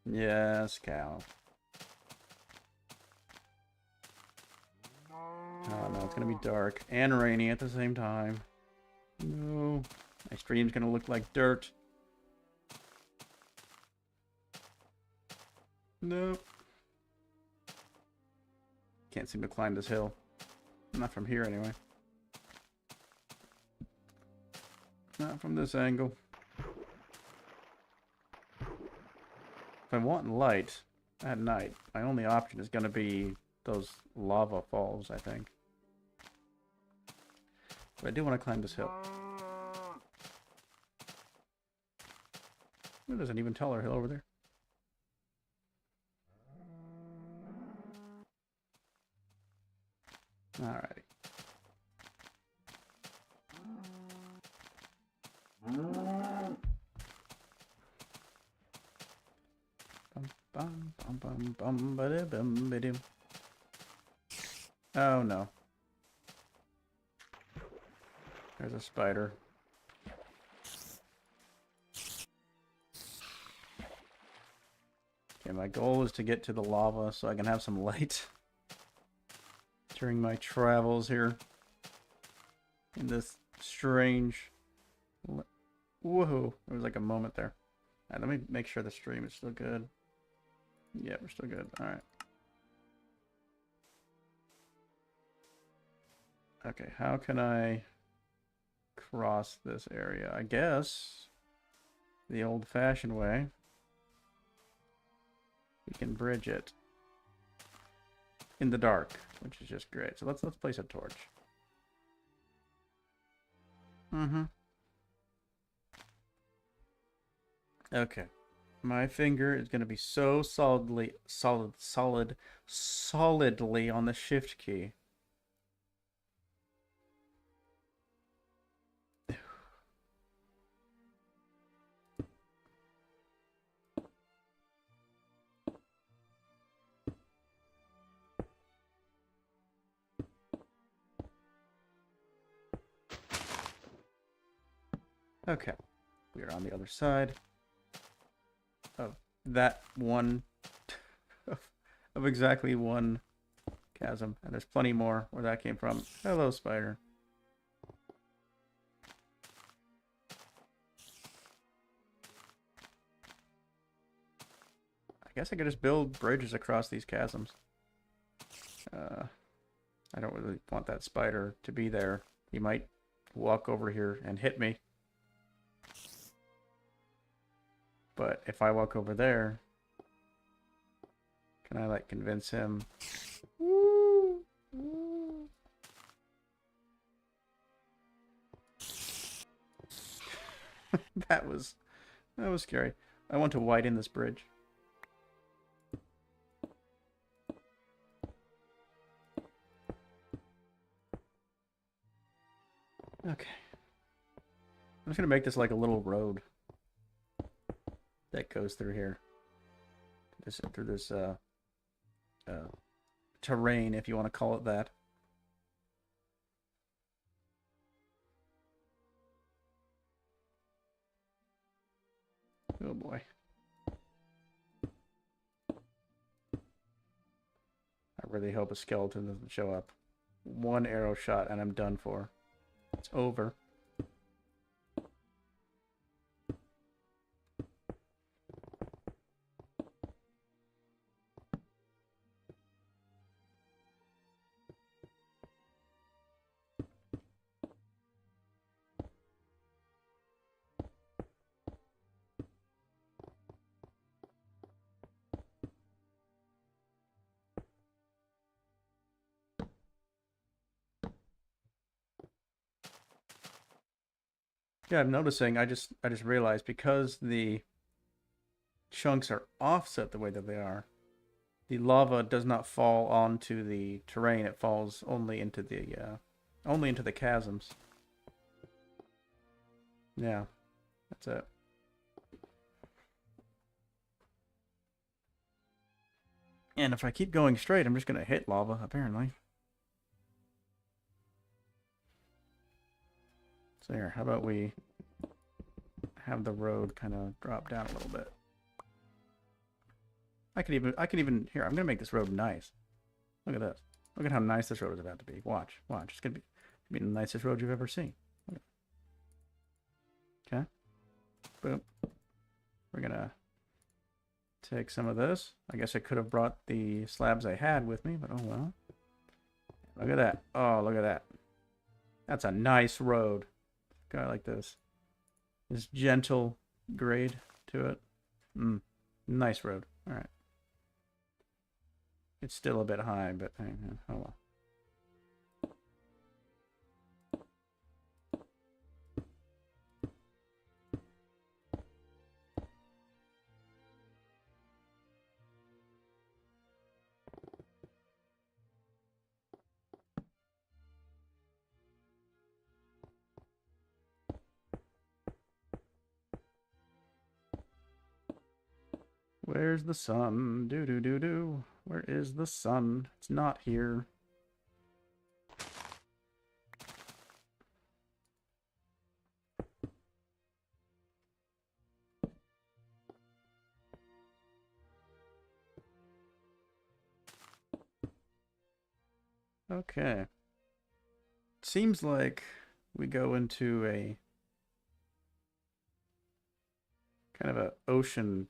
Yes, cow. Oh no, it's gonna be dark and rainy at the same time. No, my stream's gonna look like dirt. No. Can't seem to climb this hill. Not from here, anyway. Not from this angle. If I want light at night, my only option is going to be those lava falls, I think. But I do want to climb this hill. There's an even taller hill over there. Alrighty. Oh no. There's a spider. Okay, my goal is to get to the lava so I can have some light during my travels here in this strange... Woohoo! There was like a moment there. Alright, let me make sure the stream is still good. Yeah, we're still good. Alright. Okay, how can I cross this area? I guess the old-fashioned way. We can bridge it in the dark, which is just great. So let's place a torch. Okay. My finger is going to be so solidly on the shift key. Okay, we are on the other side of that one, of exactly one chasm, and there's plenty more where that came from. Hello, spider. I guess I could just build bridges across these chasms. I don't really want that spider to be there. He might walk over here and hit me. But if I walk over there, can I like convince him? that was scary. I want to widen this bridge. Okay. I'm just gonna make this like a little road that goes through here. Through this terrain, if you want to call it that. Oh boy. I really hope a skeleton doesn't show up. One arrow shot and I'm done for. It's over. Yeah, I'm noticing. I just realized because the chunks are offset the way that they are, the lava does not fall onto the terrain. It falls only into the chasms. Yeah, that's it. And if I keep going straight, I'm just gonna hit lava, apparently. So here, how about we have the road kind of drop down a little bit. I could even here, I'm gonna make this road nice. Look at this. Look at how nice this road is about to be. Watch. It's gonna be the nicest road you've ever seen. Okay. Boom. We're gonna take some of this. I guess I could have brought the slabs I had with me, but oh well. Look at that. Oh, look at that. That's a nice road. Guy like this. This gentle grade to it. Nice road. All right. It's still a bit high, but oh well. Where's the sun? Do. Where is the sun? It's not here. Okay. Seems like we go into a kind of a ocean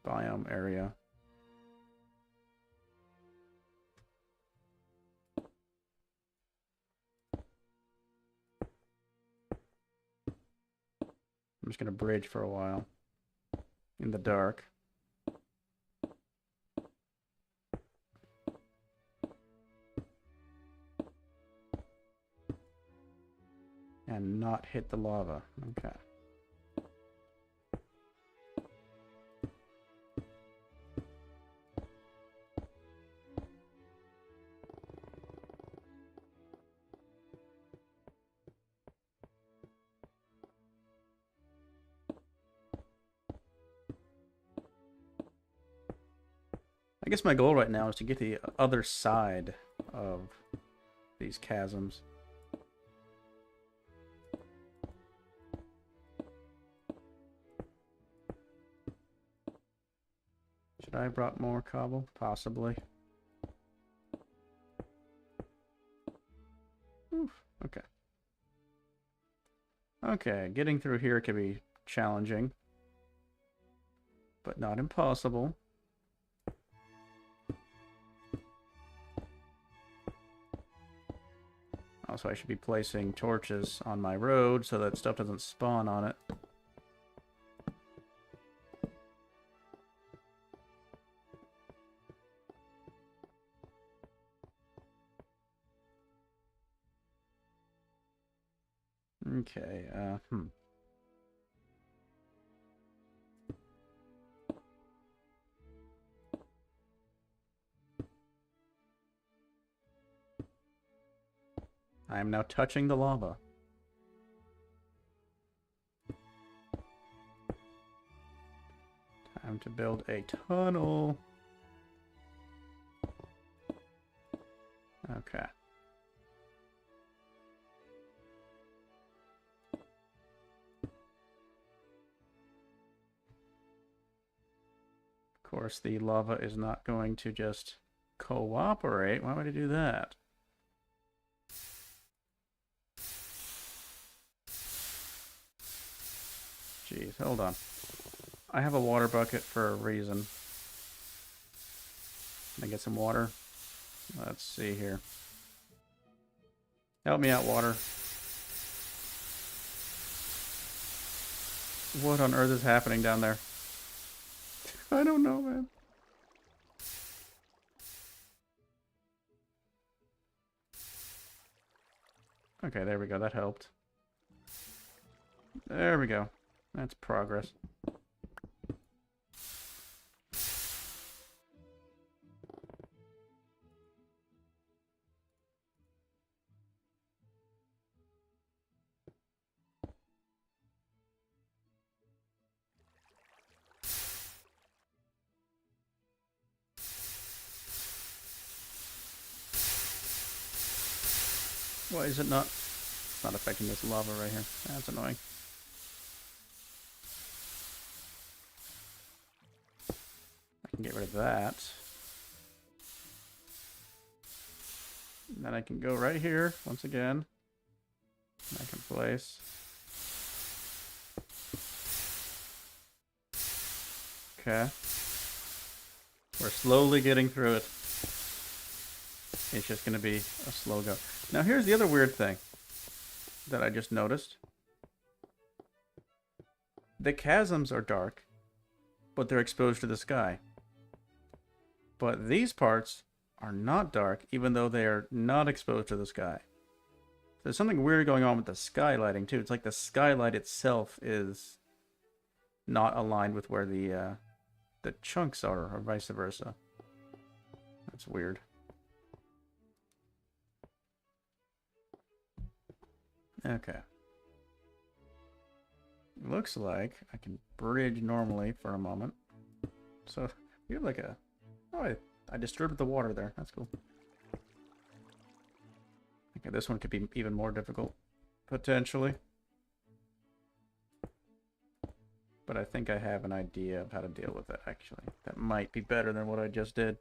biome area. I'm just gonna bridge for a while in the dark. And not hit the lava. Okay. I guess my goal right now is to get the other side of these chasms. Should I have brought more cobble? Possibly. Oof, okay. Okay, getting through here can be challenging, but not impossible. Also, I should be placing torches on my road so that stuff doesn't spawn on it. Okay, I am now touching the lava. Time to build a tunnel. Okay. Of course, the lava is not going to just cooperate. Why would I do that? Jeez, hold on. I have a water bucket for a reason. Can I get some water? Let's see here. Help me out, water. What on earth is happening down there? I don't know, man. Okay, there we go. That helped. There we go. That's progress. Why is it not? It's not affecting this lava right here. That's annoying. I can get rid of that. And then I can go right here once again. And I can place. Okay. We're slowly getting through it. It's just going to be a slow go. Now here's the other weird thing that I just noticed. The chasms are dark, but they're exposed to the sky. But these parts are not dark, even though they are not exposed to the sky. There's something weird going on with the skylighting too. It's like the skylight itself is not aligned with where the chunks are, or vice versa. That's weird. Okay. Looks like I can bridge normally for a moment. So we have like a... Oh, I disturbed the water there. That's cool. Okay, this one could be even more difficult, potentially. But I think I have an idea of how to deal with it, actually. That might be better than what I just did.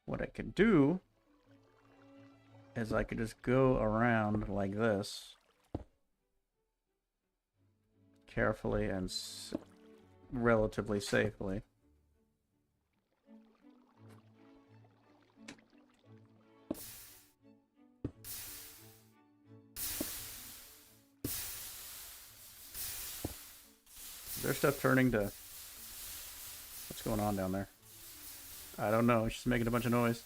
What I could do is I could just go around like this. Carefully and relatively safely. Is there stuff turning to... What's going on down there? I don't know. It's just making a bunch of noise.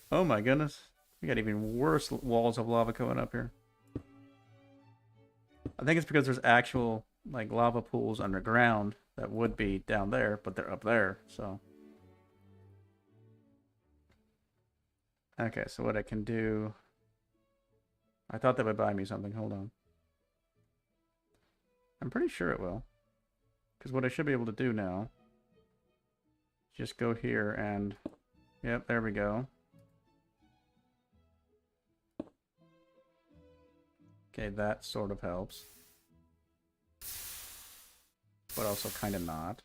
Oh my goodness. We got even worse walls of lava coming up here. I think it's because there's actual like lava pools underground that would be down there, but they're up there, so. Okay, so what I can do... I thought that would buy me something. Hold on. I'm pretty sure it will. Because what I should be able to do now just go here and, yep, there we go. Okay, that sort of helps. But also kind of not.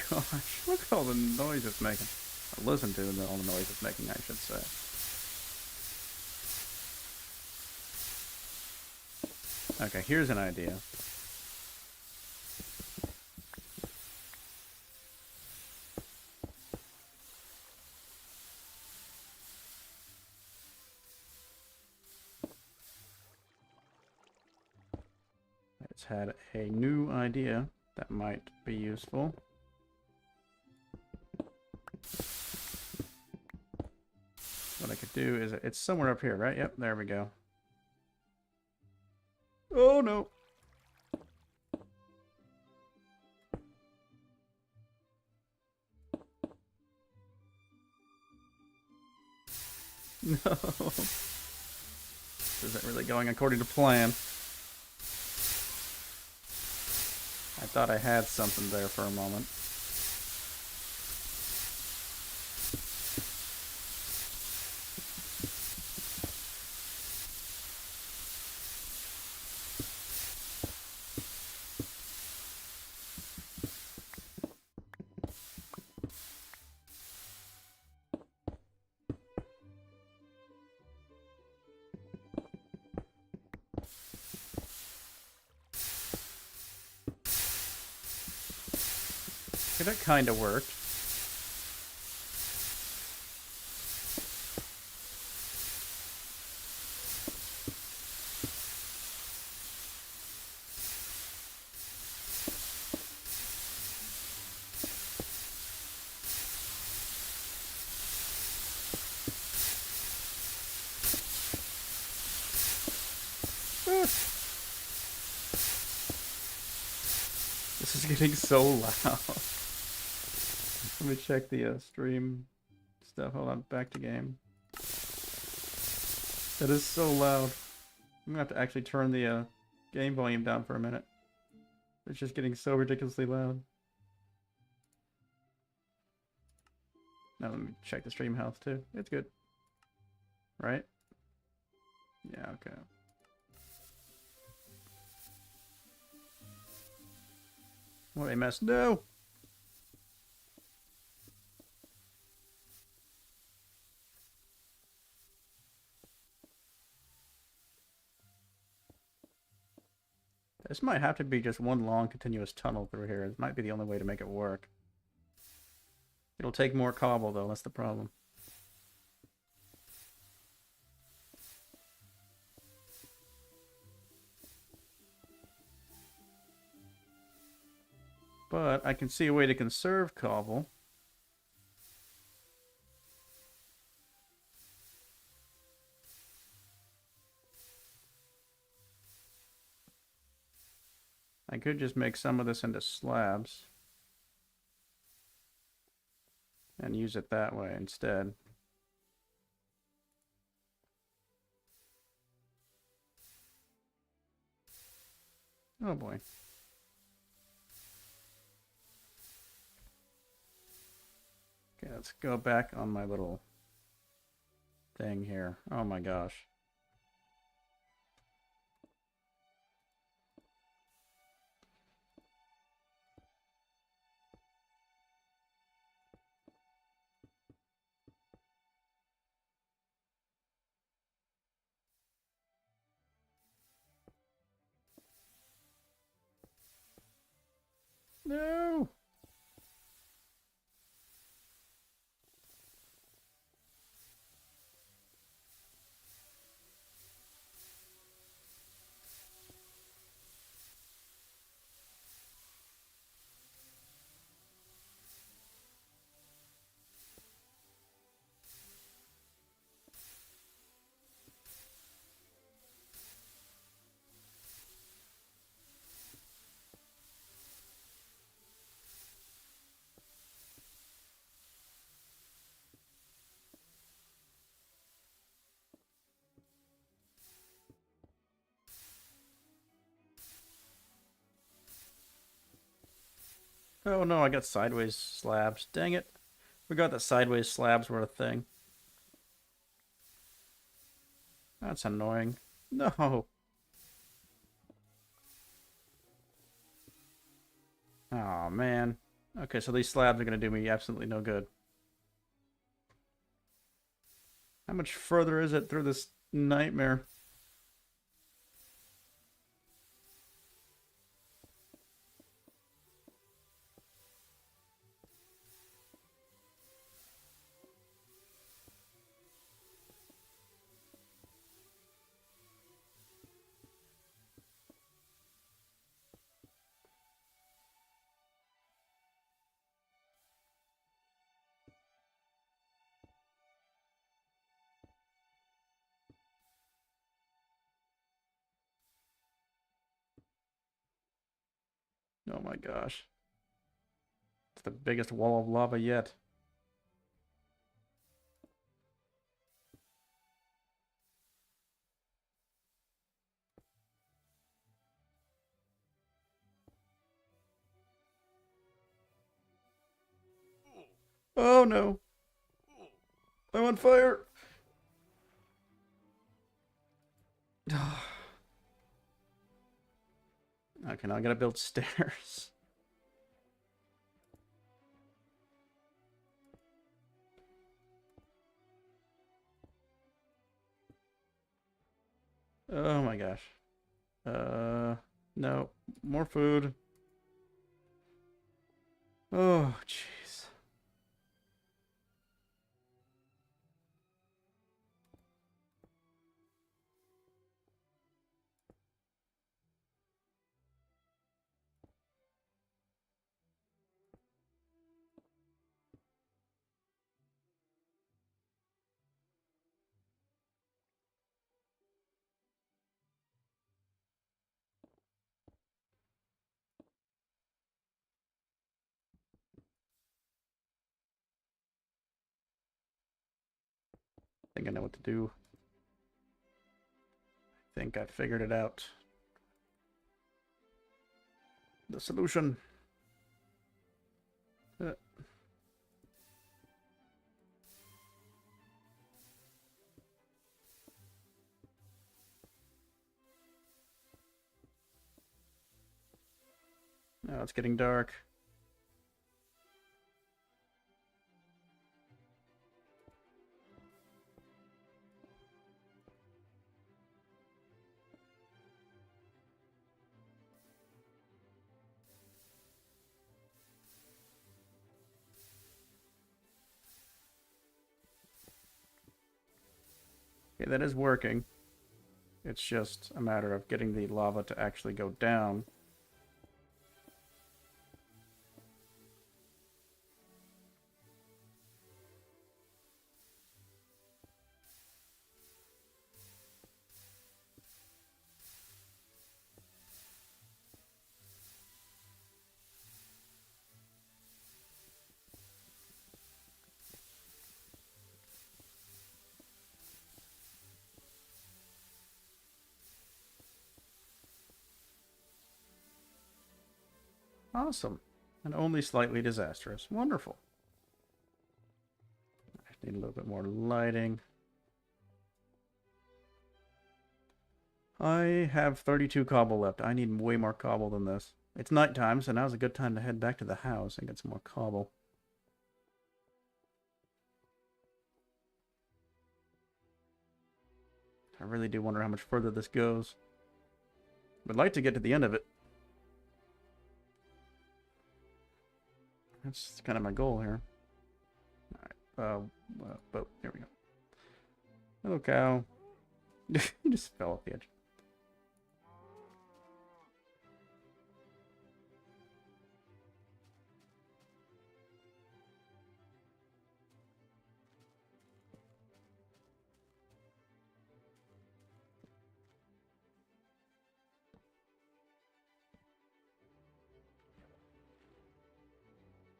Gosh, look at all the noise it's making. Or listen to all the noise it's making, I should say. Okay, here's an idea. I just had a new idea that might be useful. What I could do is, it's somewhere up here, right? Yep, there we go. Oh no! No! This isn't really going according to plan. I thought I had something there for a moment. Okay, that kind of worked. This is getting so loud. Let me check the stream stuff. Hold on, back to game. That is so loud. I'm gonna have to actually turn the game volume down for a minute. It's just getting so ridiculously loud. Now let me check the stream health too. It's good. Right? Yeah, okay. What a mess. No! This might have to be just one long continuous tunnel through here. It might be the only way to make it work. It'll take more cobble though, that's the problem. But I can see a way to conserve cobble. I could just make some of this into slabs and use it that way instead. Oh boy. Okay, let's go back on my little thing here. Oh my gosh. No! Oh no, I got sideways slabs. Dang it. Forgot that sideways slabs were a thing. That's annoying. No. Oh man. Okay, so these slabs are gonna do me absolutely no good. How much further is it through this nightmare? Oh my gosh. It's the biggest wall of lava yet. Oh no. I'm on fire. Okay, now I gotta build stairs. Oh my gosh. No. More food. Oh, jeez. I think I know what to do. I think I figured it out. The solution. Uh, Now it's getting dark. Okay, that is working. It's just a matter of getting the lava to actually go down. Awesome. And only slightly disastrous. Wonderful. I need a little bit more lighting. I have 32 cobble left. I need way more cobble than this. It's nighttime, so now's a good time to head back to the house and get some more cobble. I really do wonder how much further this goes. Would like to get to the end of it. That's kind of my goal here. Alright, boat. Here we go. Hello, cow. You just fell off the edge.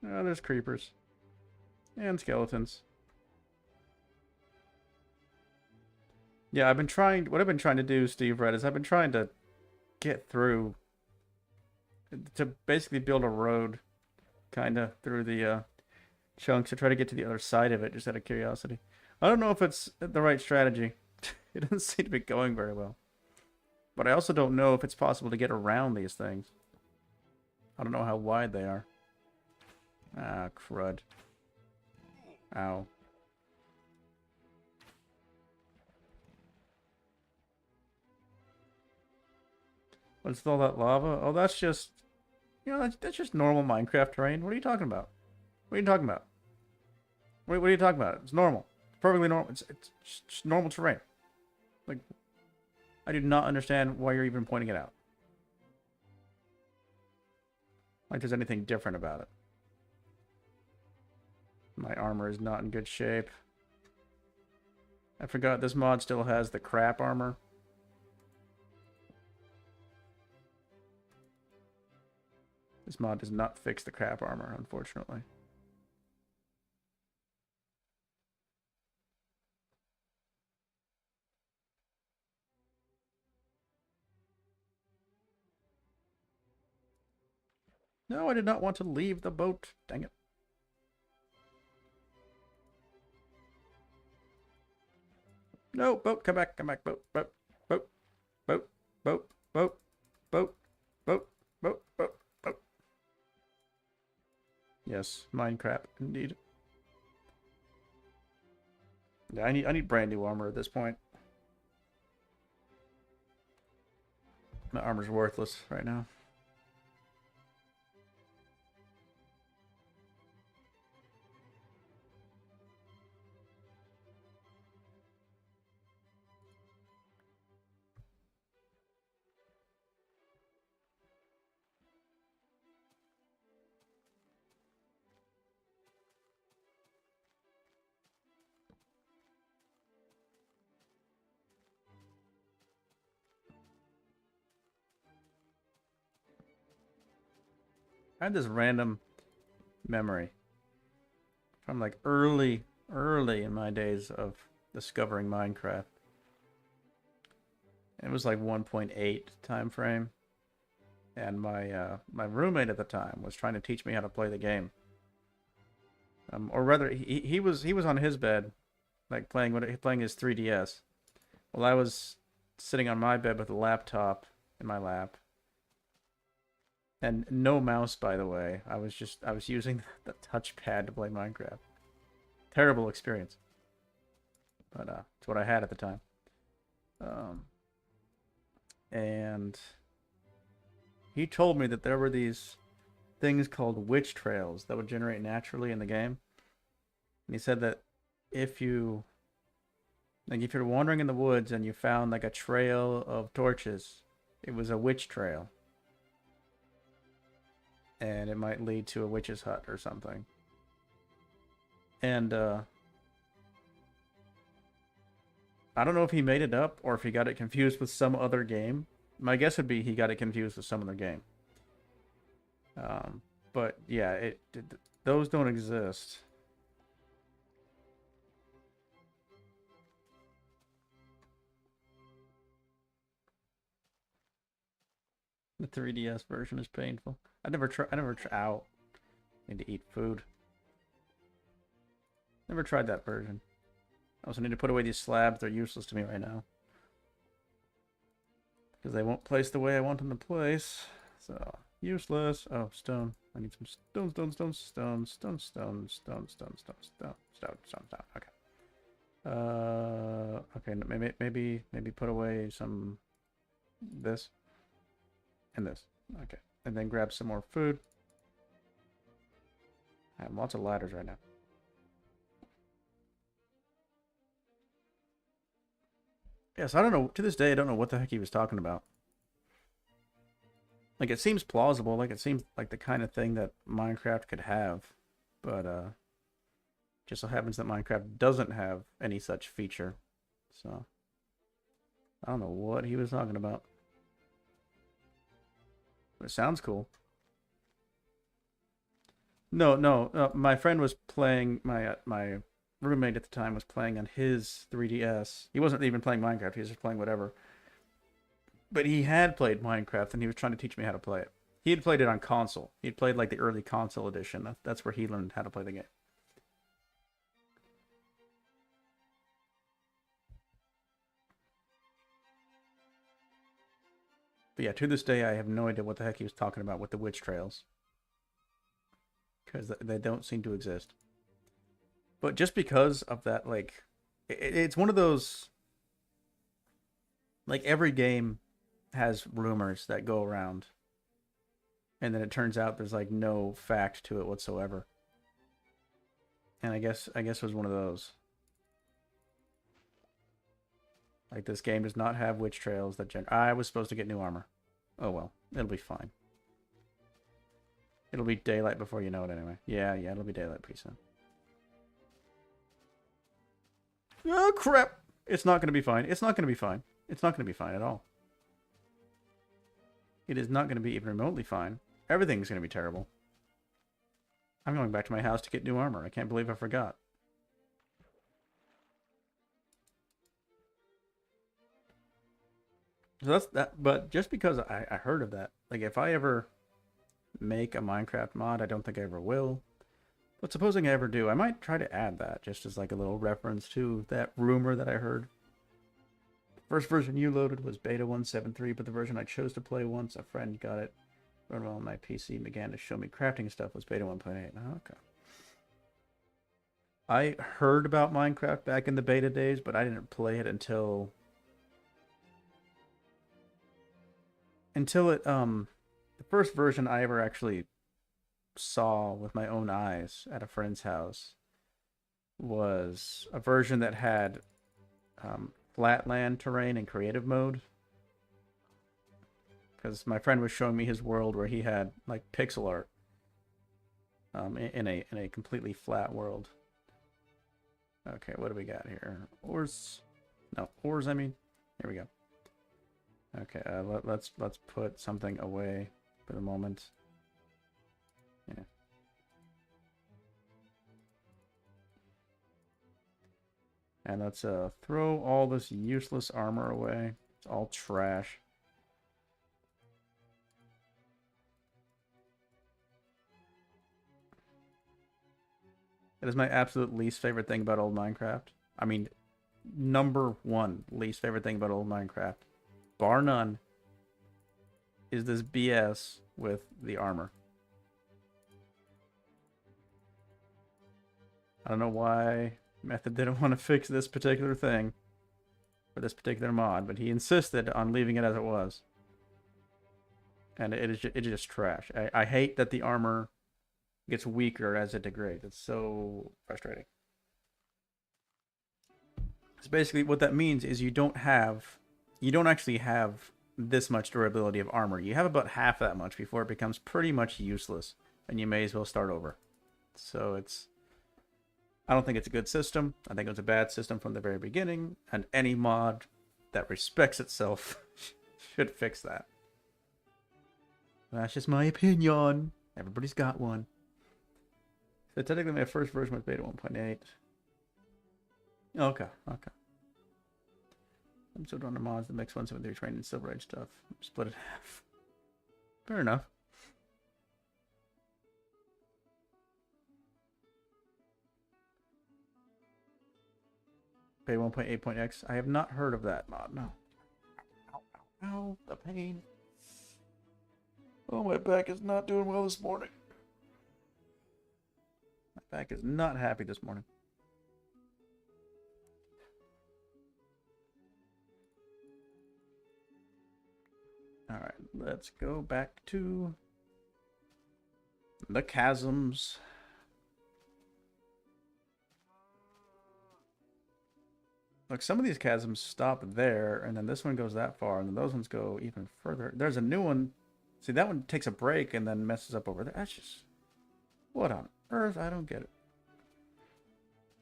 Oh, there's creepers. And skeletons. Yeah, what I've been trying to do, Steve Red, is I've been trying to get through, to basically build a road kind of through the chunks to try to get to the other side of it, just out of curiosity. I don't know if it's the right strategy. It doesn't seem to be going very well. But I also don't know if it's possible to get around these things. I don't know how wide they are. Ah, crud. Ow. What's all that lava? Oh, that's just... You know, that's just normal Minecraft terrain. What are you talking about? What are you talking about? What are you talking about? It's normal. It's perfectly normal. It's just normal terrain. Like, I do not understand why you're even pointing it out. Like there's anything different about it. My armor is not in good shape. I forgot this mod still has the crap armor. This mod does not fix the crap armor, unfortunately. No, I did not want to leave the boat. Dang it. No, boat, come back, boat, boat, boat, boat, boat, boat, boat, boat, boat, boat, boat. Yes, Minecraft, indeed. Yeah, I need brand new armor at this point. My armor's worthless right now. I had this random memory from like early in my days of discovering Minecraft. It was like 1.8 time frame, and my roommate at the time was trying to teach me how to play the game. Or rather, he was on his bed, like playing his 3DS. Well, I was sitting on my bed with a laptop in my lap. And no mouse, by the way. I was using the touchpad to play Minecraft. Terrible experience. But it's what I had at the time. And he told me that there were these things called witch trails that would generate naturally in the game. And he said that if you're wandering in the woods and you found like a trail of torches, it was a witch trail. And it might lead to a witch's hut or something. And I don't know if he made it up or if he got it confused with some other game. My guess would be he got it confused with some other game. But yeah, those don't exist. The 3DS version is painful. I never out. Need to eat food. Never tried that version. I also need to put away these slabs. They're useless to me right now. Because they won't place the way I want them to place. So, useless. Oh, stone. I need some stone. Okay. Okay, maybe put away some this and this. Okay. And then grab some more food. I have lots of ladders right now. Yes, I don't know. To this day, I don't know what the heck he was talking about. Like, it seems plausible. Like, it seems like the kind of thing that Minecraft could have. But, just so happens that Minecraft doesn't have any such feature. So, I don't know what he was talking about. But it sounds cool. No. My friend was playing, my roommate at the time was playing on his 3DS. He wasn't even playing Minecraft. He was just playing whatever. But he had played Minecraft, and he was trying to teach me how to play it. He had played it on console. He'd played like the early console edition. That's where he learned how to play the game. But yeah, to this day, I have no idea what the heck he was talking about with the witch trails. Because they don't seem to exist. But just because of that, like, it's one of those... Like, every game has rumors that go around. And then it turns out there's, like, no fact to it whatsoever. And I guess it was one of those. Like, this game does not have witch trails that I was supposed to get new armor. Oh well, it'll be fine. It'll be daylight before you know it anyway. Yeah, it'll be daylight pretty soon. Oh crap! It's not going to be fine. It's not going to be fine. It's not going to be fine at all. It is not going to be even remotely fine. Everything's going to be terrible. I'm going back to my house to get new armor. I can't believe I forgot. So that's that. But just because I heard of that, like if I ever make a Minecraft mod, I don't think I ever will. But supposing I ever do, I might try to add that just as like a little reference to that rumor that I heard. The first version you loaded was beta 1.7.3, but the version I chose to play once a friend got it, run well on my PC, and began to show me crafting stuff was beta 1.8. Oh, okay. I heard about Minecraft back in the beta days, but I didn't play it until it the first version I ever actually saw with my own eyes at a friend's house was a version that had flatland terrain in creative mode, because my friend was showing me his world where he had like pixel art in a completely flat world. Okay, what do we got here? Ores, I mean. Here we go. Okay, let's put something away for the moment. Yeah. And let's throw all this useless armor away. It's all trash. It is my absolute least favorite thing about old Minecraft. I mean, #1 least favorite thing about old Minecraft, bar none, is this BS with the armor. I don't know why Method didn't want to fix this particular thing for this particular mod, but he insisted on leaving it as it was. And it's just trash. I hate that the armor gets weaker as it degrades. It's so frustrating. So basically what that means is you don't actually have this much durability of armor. You have about half that much before it becomes pretty much useless, and you may as well start over. So I don't think it's a good system. I think it was a bad system from the very beginning, and any mod that respects itself should fix that. That's just my opinion. Everybody's got one. So technically my first version was beta 1.8. Okay. I'm still doing the mods that makes 1.7.3 train and Silver Age stuff. Split it in half. Fair enough. Beta 1.8.x. I have not heard of that mod. No. Ow, the pain. Oh, my back is not doing well this morning. My back is not happy this morning. Alright, let's go back to the chasms. Look, some of these chasms stop there, and then this one goes that far, and then those ones go even further. There's a new one. See, that one takes a break and then messes up over there. That's just... What on earth? I don't get it.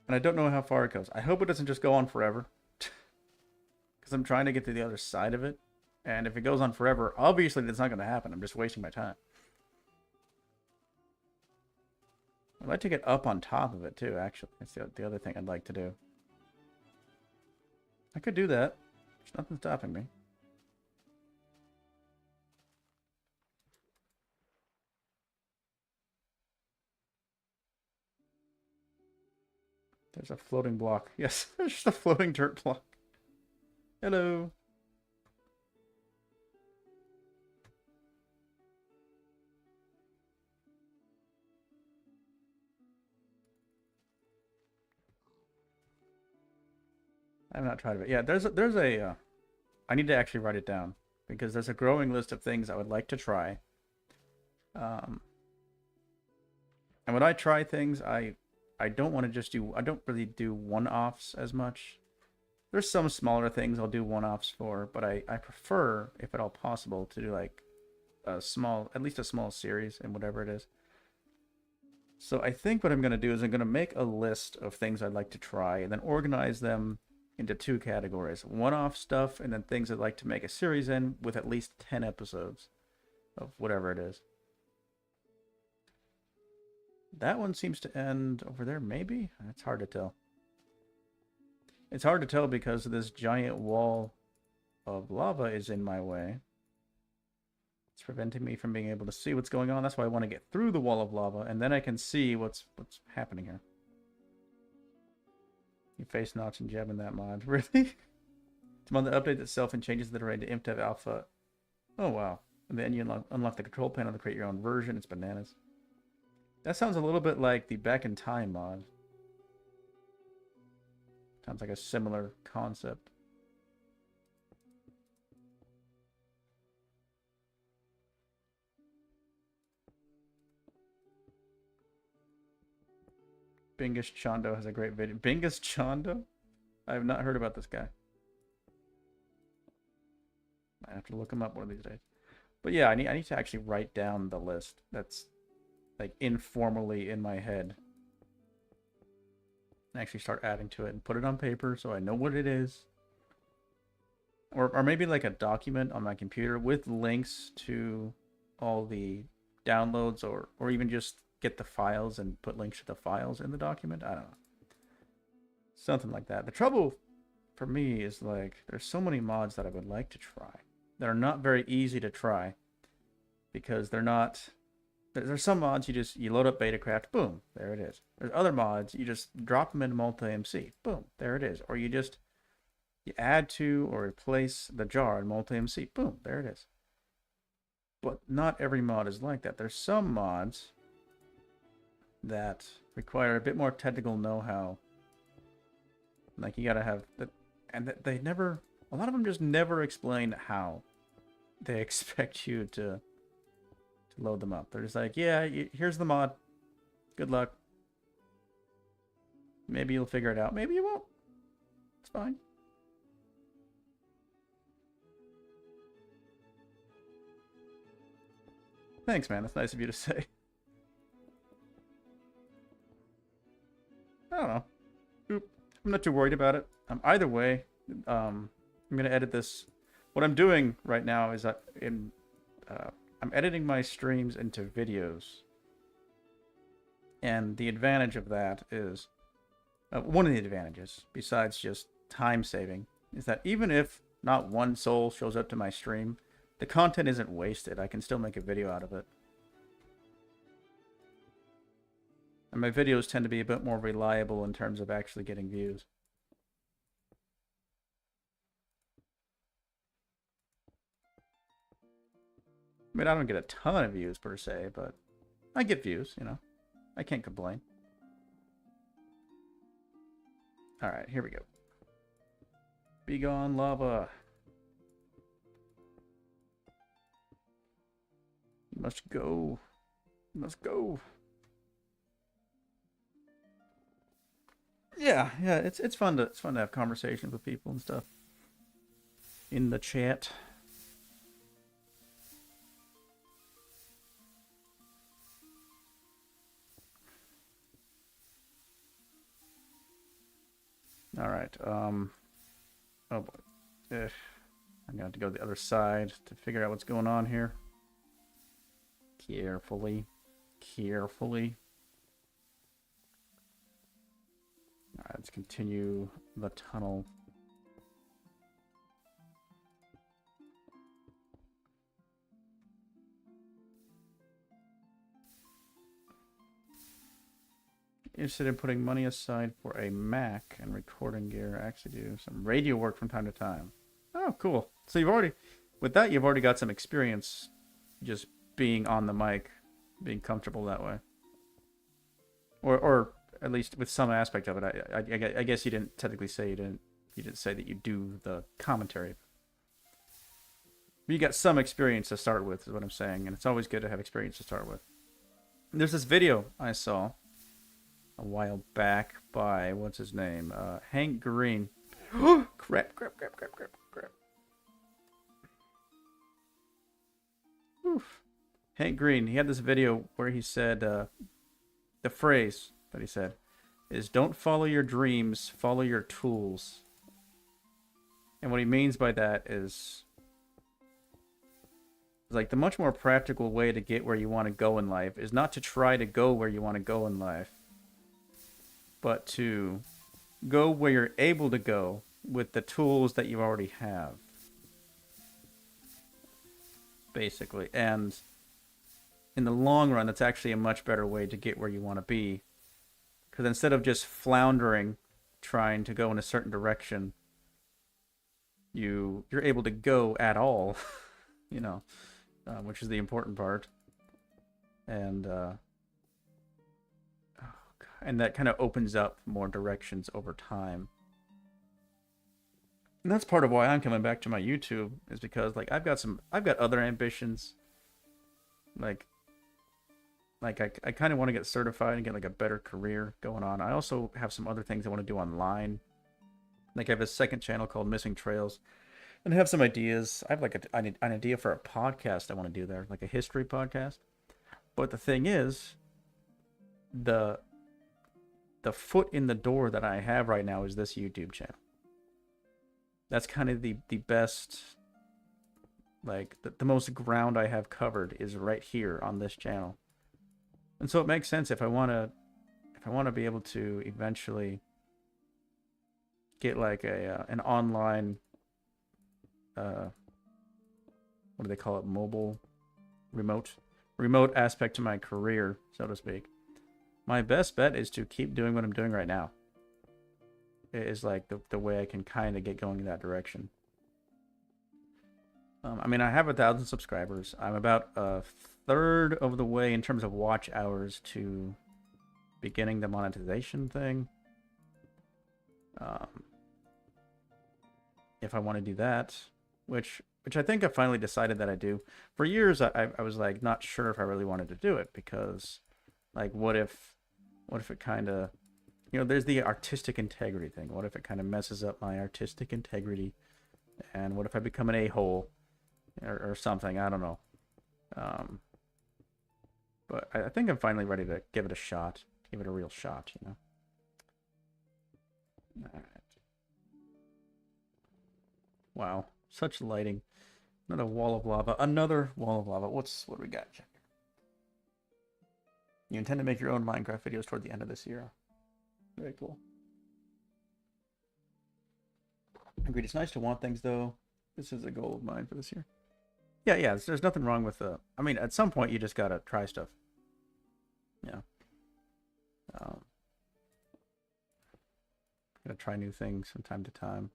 And I don't know how far it goes. I hope it doesn't just go on forever. Because I'm trying to get to the other side of it. And if it goes on forever, obviously that's not going to happen. I'm just wasting my time. I'd like to get up on top of it too, actually. That's the other thing I'd like to do. I could do that. There's nothing stopping me. There's a floating block. Yes, there's just a floating dirt block. Hello. I've not tried it. Yeah, there's a I need to actually write it down because there's a growing list of things I would like to try. And when I try things, I don't want to just do, I don't really do one-offs as much. There's some smaller things I'll do one-offs for, but I prefer, if at all possible, to do like a small, at least a small series and whatever it is. So I think what I'm going to do is I'm going to make a list of things I'd like to try and then organize them into two categories. One-off stuff and then things I'd like to make a series in with at least 10 episodes of whatever it is. That one seems to end over there, maybe? It's hard to tell. It's hard to tell because this giant wall of lava is in my way. It's preventing me from being able to see what's going on. That's why I want to get through the wall of lava, and then I can see what's happening here. You face notch and jab in that mod. Really? It's on the update itself and changes the terrain to ImpDev Alpha. Oh, wow. And then you unlock the control panel to create your own version. It's bananas. That sounds a little bit like the Back in Time mod. Sounds like a similar concept. Bingus Chondo has a great video. Bingus Chondo? I have not heard about this guy. I have to look him up one of these days. But yeah, I need to actually write down the list. That's like informally in my head. And actually start adding to it and put it on paper so I know what it is. Or maybe like a document on my computer with links to all the downloads or even just get the files and put links to the files in the document. I don't know. Something like that. The trouble for me is like there's so many mods that I would like to try that are not very easy to try because they're not. There's some mods you load up Betacraft, boom, there it is. There's other mods you just drop them into Multi-MC, boom, there it is. Or you add to or replace the jar in Multi-MC, boom, there it is. But not every mod is like that. There's some mods that require a bit more technical know-how. Like you gotta have that, and they never. A lot of them just never explain how they expect you to load them up. They're just like, yeah, here's the mod. Good luck. Maybe you'll figure it out. Maybe you won't. It's fine. Thanks, man. That's nice of you to say. I don't know. Oop. I'm not too worried about it. Either way, I'm going to edit this. What I'm doing right now is that I'm editing my streams into videos. And the advantage of that is, one of the advantages, besides just time saving, is that even if not one soul shows up to my stream, the content isn't wasted. I can still make a video out of it. And my videos tend to be a bit more reliable in terms of actually getting views. I mean, I don't get a ton of views per se, but I get views, you know. I can't complain. Alright, here we go. Be gone, lava. You must go. You must go. Yeah, it's fun to have conversations with people and stuff in the chat. All right. Oh boy. I'm gonna have to go to the other side to figure out what's going on here. Carefully. Carefully. All right, let's continue the tunnel. interested in putting money aside for a Mac and recording gear. I actually do some radio work from time to time. Oh, cool. So you've already, with that, you've already got some experience just being on the mic, being comfortable that way. Or at least with some aspect of it. I guess you didn't technically say you didn't say that you do the commentary. But you got some experience to start with, is what I'm saying, and it's always good to have experience to start with. There's this video I saw a while back by, what's his name? Hank Green. Crap. Oof. Hank Green, he had this video where he said, the phrase that he said is, don't follow your dreams, follow your tools. And what he means by that is, like, the much more practical way to get where you want to go in life is not to try to go where you want to go in life, but to go where you're able to go with the tools that you already have, basically. And in the long run, that's actually a much better way to get where you want to be, because instead of just floundering trying to go in a certain direction, you're able to go at all, you know, which is the important part. And and that kind of opens up more directions over time. And that's part of why I'm coming back to my YouTube, is because, like, I've got other ambitions. Like I kind of want to get certified and get, like, a better career going on. I also have some other things I want to do online. Like, I have a second channel called Missing Trails, and I have some ideas. I have, like, an idea for a podcast I want to do there, like a history podcast. But the thing is, the foot in the door that I have right now is this YouTube channel. That's kind of the best, like, the most ground I have covered is right here on this channel. And so it makes sense if I want to be able to eventually get, like, an online, what do they call it, mobile, remote aspect to my career, so to speak. My best bet is to keep doing what I'm doing right now. It is, like, the way I can kind of get going in that direction. I mean, I have 1,000 subscribers. I'm about a third of the way in terms of watch hours to beginning the monetization thing. If I want to do that, which I think I finally decided that I do. For years, I was, like, not sure if I really wanted to do it, because, like, what if it kind of, you know, there's the artistic integrity thing. What if it kind of messes up my artistic integrity? And what if I become an a-hole or something? I don't know. But I think I'm finally ready to give it a shot. Give it a real shot, you know? Alright. Wow. Such lighting. Another wall of lava. Another wall of lava. What do we got? Check. You intend to make your own Minecraft videos toward the end of this year. Very cool. Agreed. It's nice to want things, though. This is a goal of mine for this year. Yeah. There's nothing wrong with I mean, at some point, you just gotta try stuff. Yeah. Gotta try new things from time to time.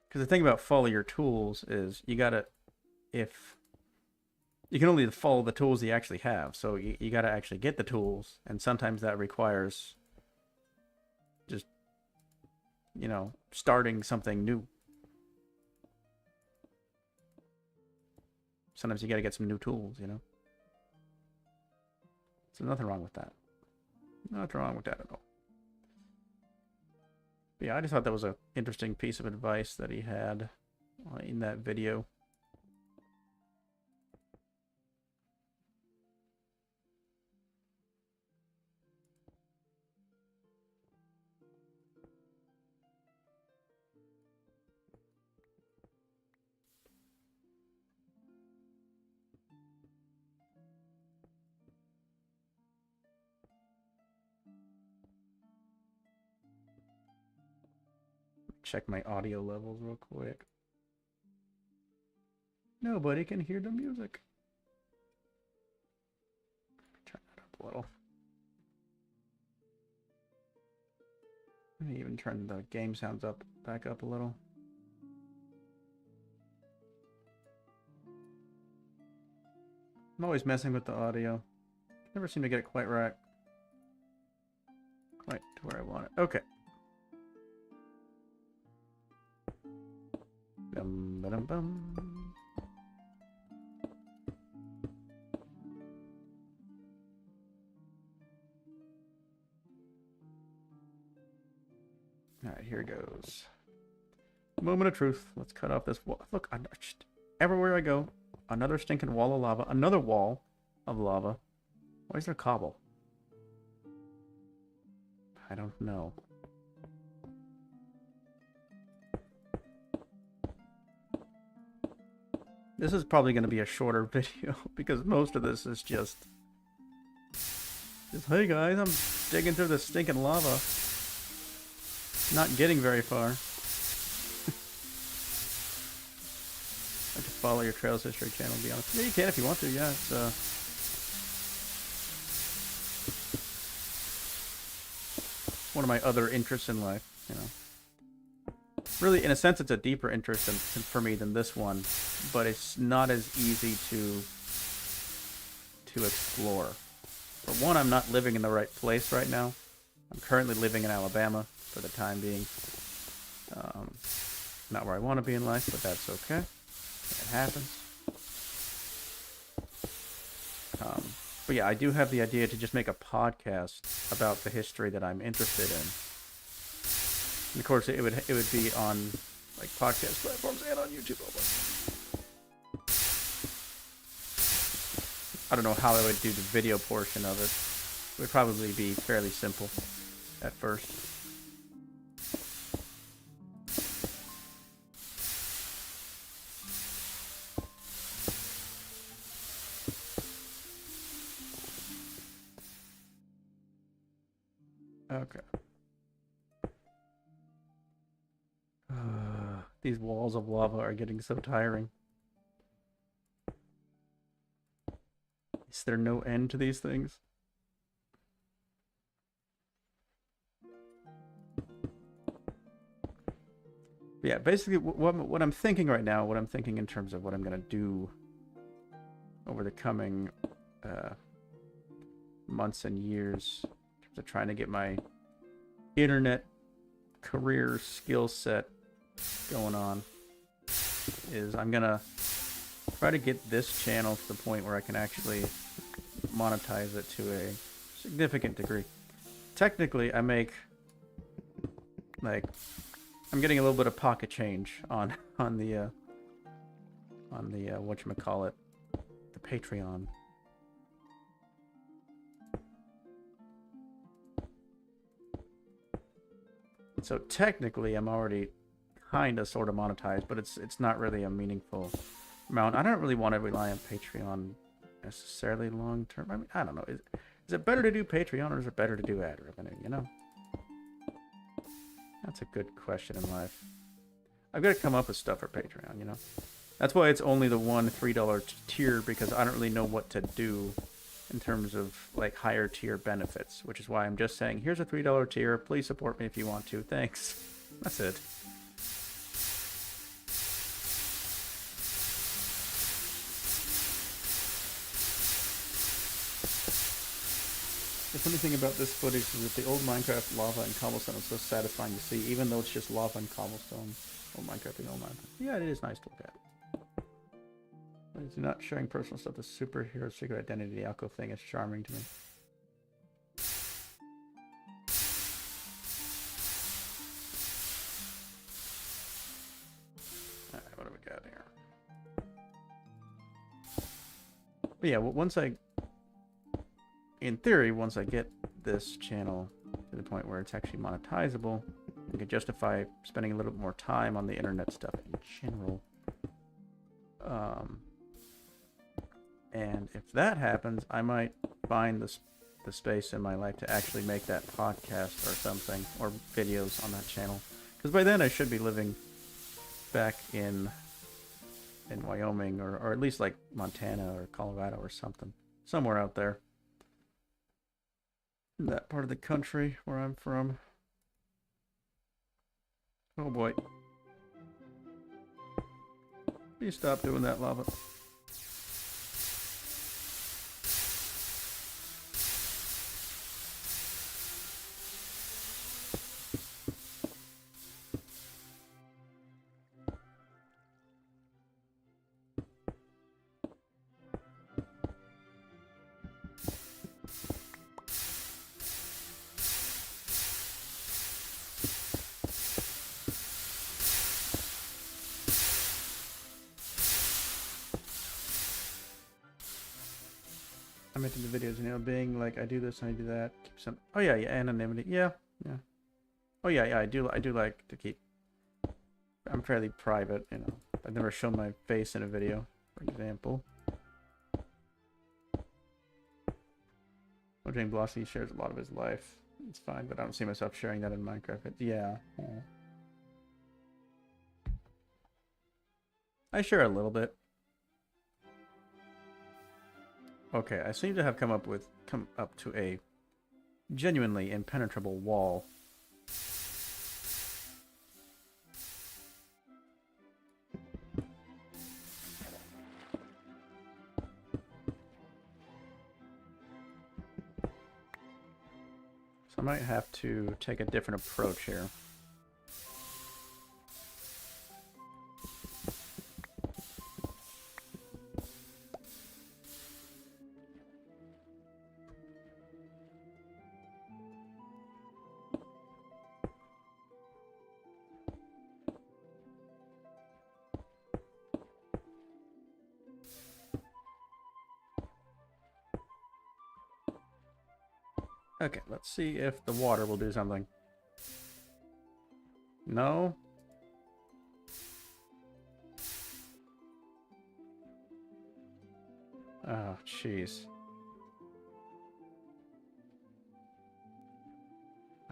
Because the thing about follow your tools is you gotta, if you can only follow the tools you actually have, so you gotta actually get the tools, and sometimes that requires just, you know, starting something new. Sometimes you gotta get some new tools, you know. So nothing wrong with that. Nothing wrong with that at all. But yeah, I just thought that was an interesting piece of advice that he had in that video. Check my audio levels real quick. Nobody can hear the music. Turn that up a little. Let me even turn the game sounds back up a little. I'm always messing with the audio. Never seem to get it quite right. Quite to where I want it. Okay. Bum, ba-dum, bum. Alright, here goes. Moment of truth. Let's cut off this wall. Look, everywhere I go, another stinking wall of lava. Another wall of lava. Why is there cobble? I don't know. This is probably going to be a shorter video because most of this is just hey guys, I'm digging through this stinking lava. Not getting very far. I have to follow your Trails History channel, to be honest. Yeah, you can if you want to, yeah. It's, one of my other interests in life, you know. Really, in a sense, it's a deeper interest for me than this one, but it's not as easy to explore. For one, I'm not living in the right place right now. I'm currently living in Alabama for the time being. Not where I want to be in life, but that's okay. It happens. But yeah, I do have the idea to just make a podcast about the history that I'm interested in. And of course, it would be on like podcast platforms and on YouTube. I don't know how I would do the video portion of it. It would probably be fairly simple at first. Okay. These walls of lava are getting so tiring. Is there no end to these things? But yeah, basically what I'm thinking right now, what I'm thinking in terms of what I'm going to do over the coming months and years, in terms of trying to get my internet career skill set going on, is I'm going to try to get this channel to the point where I can actually monetize it to a significant degree. Technically, I make, like, I'm getting a little bit of pocket change on the whatchamacallit, the Patreon. So technically, I'm already kind of sort of monetized, but it's not really a meaningful amount. I don't really want to rely on Patreon necessarily long term. I mean, I don't know. Is it better to do Patreon or is it better to do ad revenue? You know, that's a good question in life. I've got to come up with stuff for Patreon. You know, that's why it's only the one $3 tier, because I don't really know what to do in terms of like higher tier benefits, which is why I'm just saying, here's a $3 tier. Please support me if you want to. Thanks. That's it. The funny thing about this footage is that the old Minecraft lava and cobblestone is so satisfying to see, even though it's just lava and cobblestone. Old Minecraft and old Minecraft. Yeah, it is nice to look at. Not sharing personal stuff. The superhero secret identity alco thing is charming to me. Alright, what do we got here? But yeah, once in theory, once I get this channel to the point where it's actually monetizable, I can justify spending a little bit more time on the internet stuff in general. And if that happens, I might find the space in my life to actually make that podcast or something, or videos on that channel. Because by then I should be living back in Wyoming, or at least like Montana or Colorado or something. Somewhere out there. in that part of the country where I'm from. Oh boy. Please stop doing that, lava. I'm making the videos, you know, being like, I do this and I do that. Keep some. Oh yeah, yeah, anonymity. Yeah, yeah. Oh yeah, yeah. I do like to keep. I'm fairly private, you know. I've never shown my face in a video, for example. Mojang Blossy shares a lot of his life. It's fine, but I don't see myself sharing that in Minecraft. Yeah. I share a little bit. Okay, I seem to have come up to a genuinely impenetrable wall. So I might have to take a different approach here. Okay, let's see if the water will do something. No? Oh, jeez.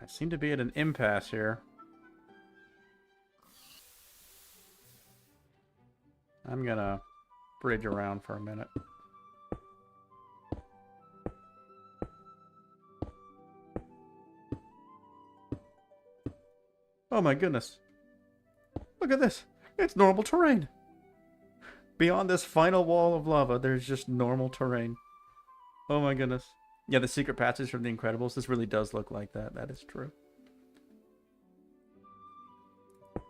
I seem to be at an impasse here. I'm gonna bridge around for a minute. Oh my goodness. Look at this. It's normal terrain. Beyond this final wall of lava, there's just normal terrain. Oh my goodness. Yeah, the secret passage from The Incredibles. This really does look like that. That is true.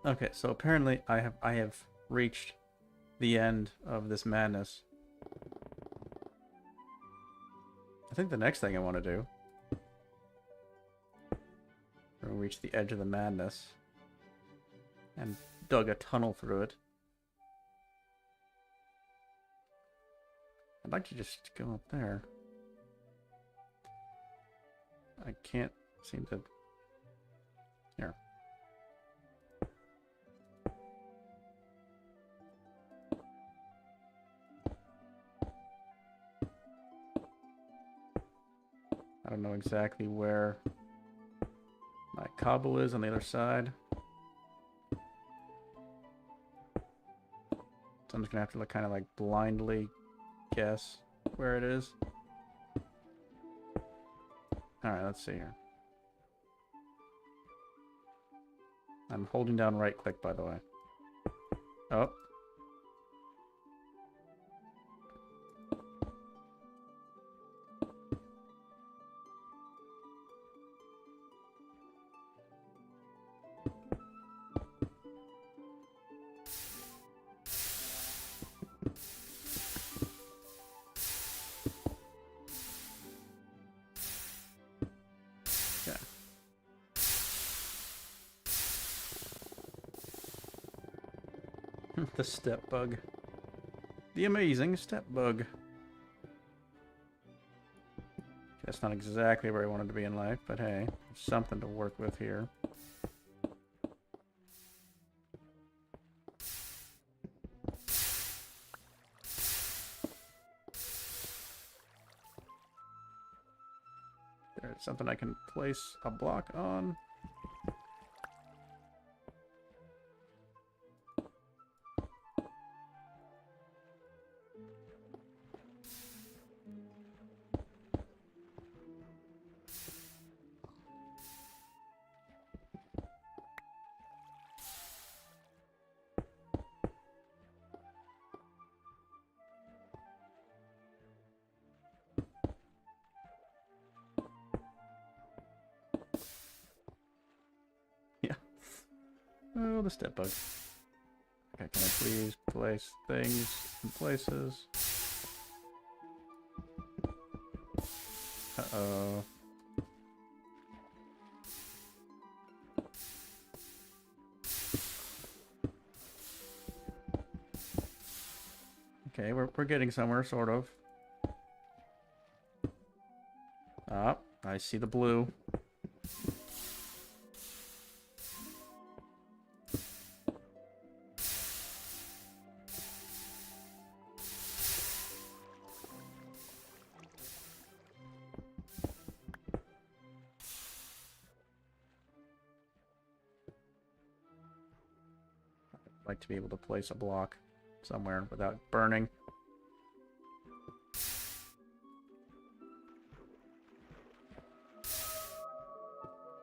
Okay, so apparently I have reached the end of this madness. I think the next thing I want to do, we're going to reach the edge of the madness and dug a tunnel through it. I'd like to just go up there. I can't seem to... Here. I don't know exactly where my cobble is on the other side. So I'm just gonna have to like, kind of like blindly guess where it is. Alright, let's see here. I'm holding down right click, by the way. Oh. The step bug. The amazing step bug. That's not exactly where I wanted to be in life, but hey, there's something to work with here. There's something I can place a block on. Oh, the step bug. Okay, can I please place things in places? Uh-oh. Okay, we're getting somewhere, sort of. Ah, I see the blue. I'd like to be able to place a block somewhere without burning.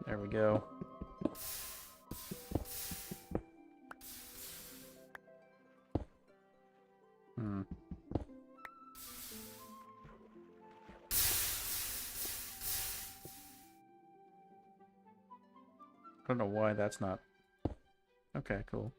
There we go. I don't know why that's not... Okay, cool.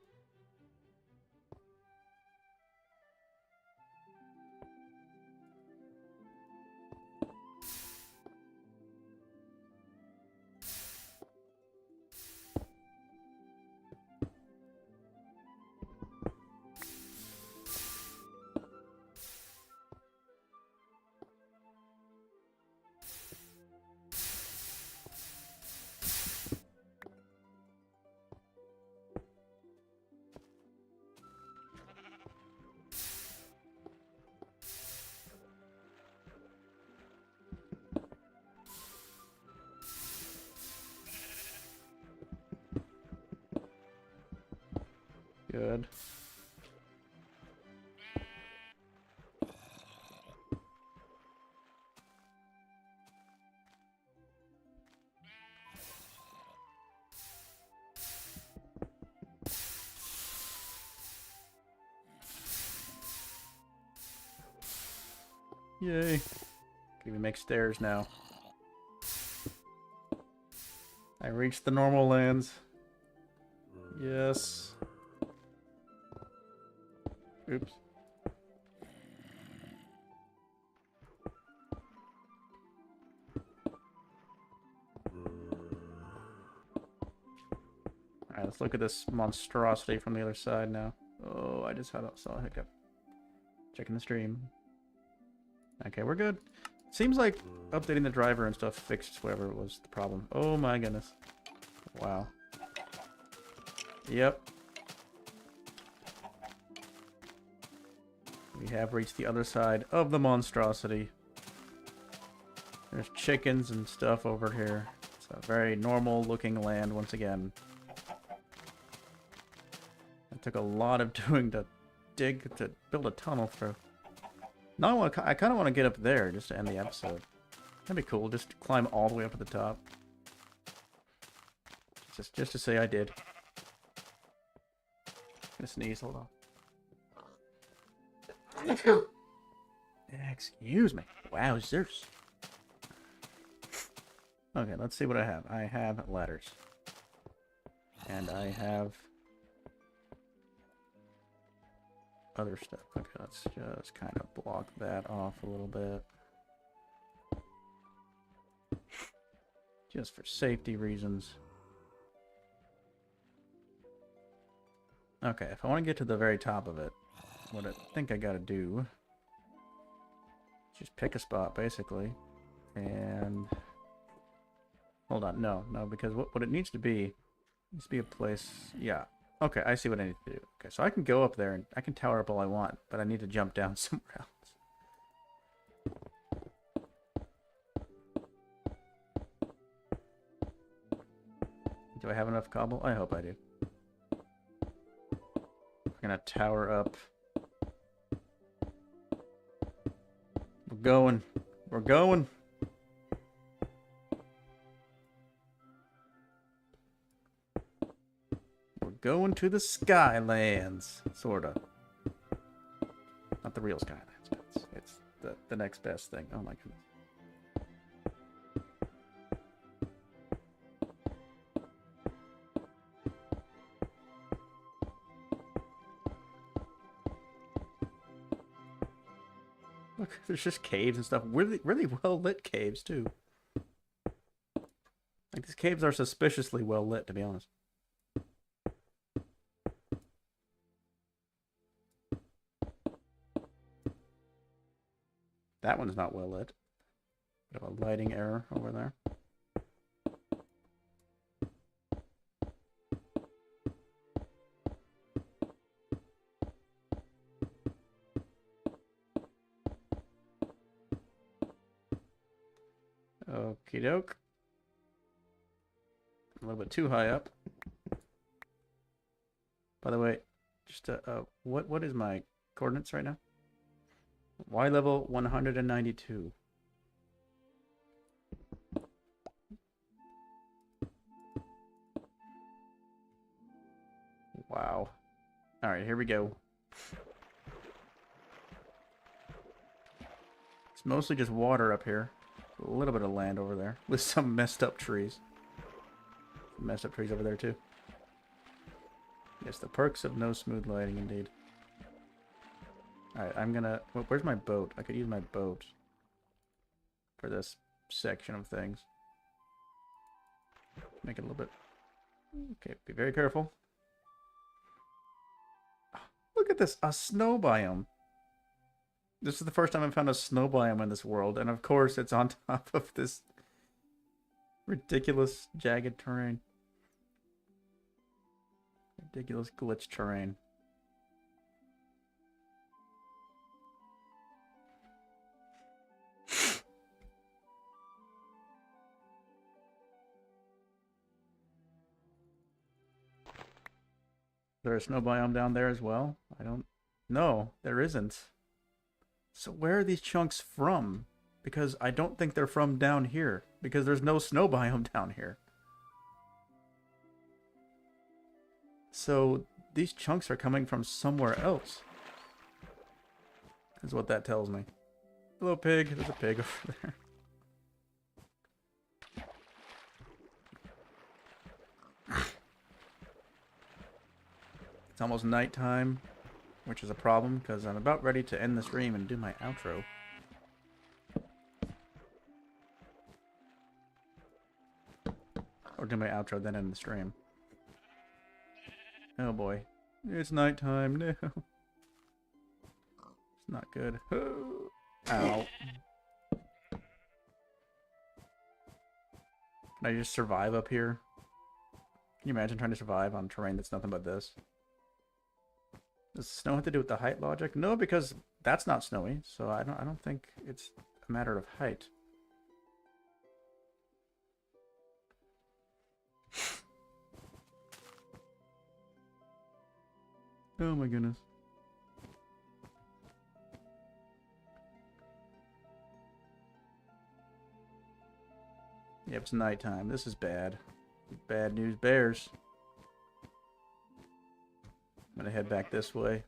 Good. Yay. Can we make stairs now? I reached the normal lands. Yes. Oops. Alright, let's look at this monstrosity from the other side now. Oh, I just saw a hiccup. Checking the stream. Okay, we're good. Seems like updating the driver and stuff fixed whatever was the problem. Oh my goodness. Wow. Yep. We have reached the other side of the monstrosity. There's chickens and stuff over here. It's a very normal looking land once again. It took a lot of doing to build a tunnel through. Now I kind of want to get up there just to end the episode. That'd be cool, just climb all the way up to the top. Just to say I did. I'm gonna sneeze, hold on. Excuse me. Wowzers. Okay, let's see what I have. I have ladders. And I have other stuff. Okay, let's just kind of block that off a little bit. Just for safety reasons. Okay, if I want to get to the very top of it, what I think I gotta do, just pick a spot, basically. And... hold on, no, because what it needs to be a place... yeah. Okay, I see what I need to do. Okay, so I can go up there and I can tower up all I want, but I need to jump down somewhere else. Do I have enough cobble? I hope I do. We're gonna tower up. We're going. We're going. Going to the Skylands, sorta. Not the real Skylands, but it's the next best thing. Oh my goodness. Look, there's just caves and stuff. Really, really well lit caves too. Like these caves are suspiciously well lit, to be honest. That one's not well lit. Bit of a lighting error over there. Okie doke. A little bit too high up. By the way, just what is my coordinates right now? Y level 192. Wow. All right, here we go. It's mostly just water up here. A little bit of land over there with some messed up trees. Messed up trees over there too. Yes, the perks of no smooth lighting indeed. Alright, I'm gonna... Well, where's my boat? I could use my boat for this section of things. Make it a little bit... Okay, be very careful. Look at this! A snow biome! This is the first time I've found a snow biome in this world, and of course it's on top of this ridiculous jagged terrain. Ridiculous glitch terrain. Is there a snow biome down there as well? I don't... No, there isn't. So where are these chunks from? Because I don't think they're from down here. Because there's no snow biome down here. So these chunks are coming from somewhere else. Is what that tells me. Hello, pig. There's a pig over there. It's almost nighttime, which is a problem because I'm about ready to end the stream and do my outro. Or do my outro, then end the stream. Oh boy. It's nighttime. No. It's not good. Oh. Ow. Can I just survive up here? Can you imagine trying to survive on terrain that's nothing but this? Does snow have to do with the height logic? No, because that's not snowy, so I don't think it's a matter of height. Oh my goodness. Yep, it's nighttime. This is bad. Bad news bears. I'm gonna head back this way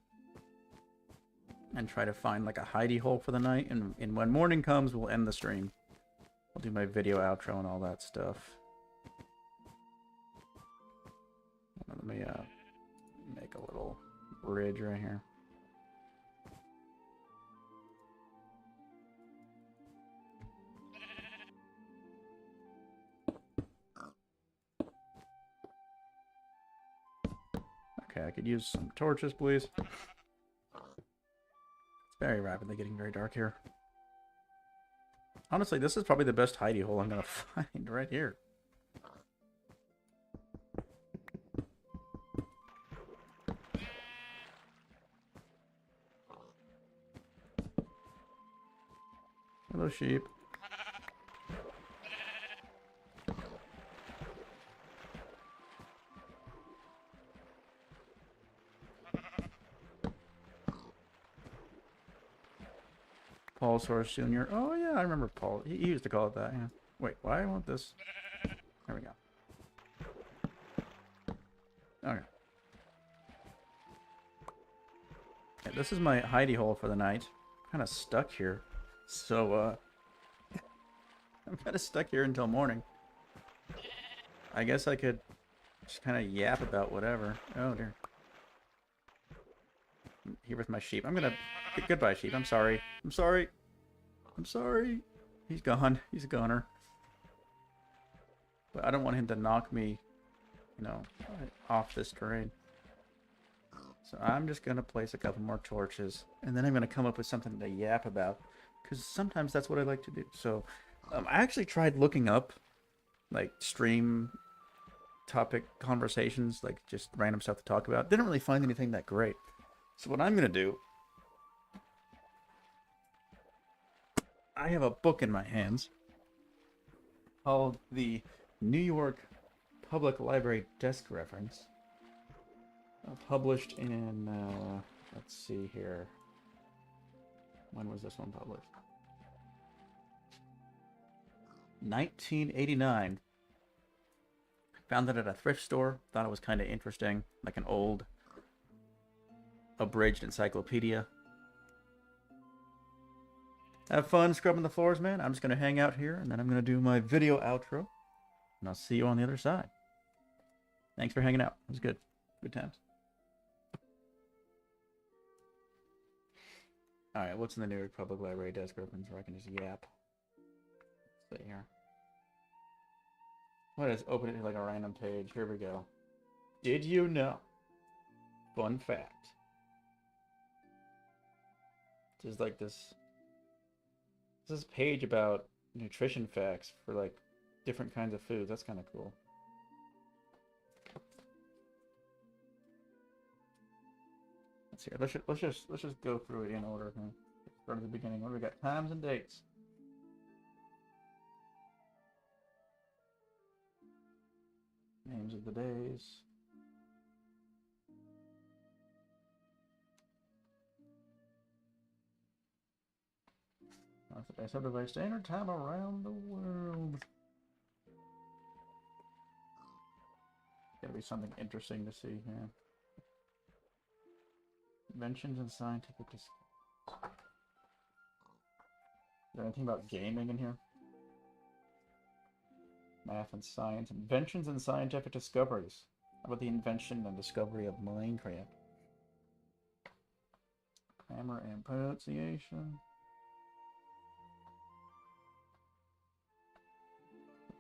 and try to find like a hidey hole for the night, and when morning comes, we'll end the stream. I'll do my video outro and all that stuff. Let me make a little bridge right here. Okay, I could use some torches, please. It's very rapidly getting very dark here. Honestly, this is probably the best hidey hole I'm gonna find right here. Hello, sheep. Paul Source Jr. Oh yeah, I remember Paul. He used to call it that, yeah. Wait, why do I want this? There we go. Okay. Yeah, this is my hidey hole for the night. I'm kind of stuck here. So, I'm kind of stuck here until morning. I guess I could just kind of yap about whatever. Oh dear. I'm here with my sheep. I'm gonna... Goodbye, sheep. I'm sorry. I'm sorry. I'm sorry. He's gone. He's a goner. But I don't want him to knock me, you know, off this terrain. So I'm just going to place a couple more torches. And then I'm going to come up with something to yap about. Because sometimes that's what I like to do. So I actually tried looking up, like, stream topic conversations, like just random stuff to talk about. Didn't really find anything that great. So what I'm going to do, I have a book in my hands called the New York Public Library Desk Reference, published in, let's see here, when was this one published? 1989. Found it at a thrift store, thought it was kind of interesting, like an old abridged encyclopedia. Have fun scrubbing the floors, man. I'm just going to hang out here, and then I'm going to do my video outro, and I'll see you on the other side. Thanks for hanging out. It was good. Good times. Alright, what's in the New York Public Library desk reference where I can just yap? Let's see here. What is open it like a random page? Here we go. Did you know? Fun fact. There's like this page about nutrition facts for like different kinds of foods. That's kind of cool. Let's see. Let's just go through it in order. Start at the beginning. What do we got? Times and dates. Names of the days. That's the best of standard time around the world. Gotta be something interesting to see here. Inventions and scientific discoveries. Is there anything about gaming in here? Math and science. Inventions and scientific discoveries. How about the invention and discovery of Minecraft? Grammar and pronunciation.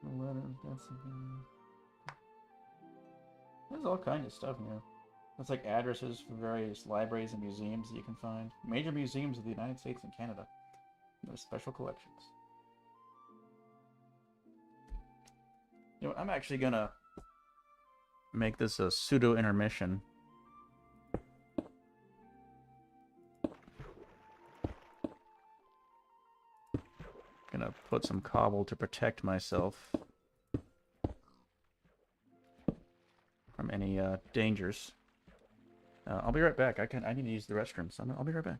Letters, there's all kinds of stuff here. That's like addresses for various libraries and museums that you can find. Major museums of the United States and Canada. There's special collections. You know, I'm actually gonna make this a pseudo intermission. Gonna put some cobble to protect myself from any dangers. I'll be right back. I need to use the restroom, so I'll be right back.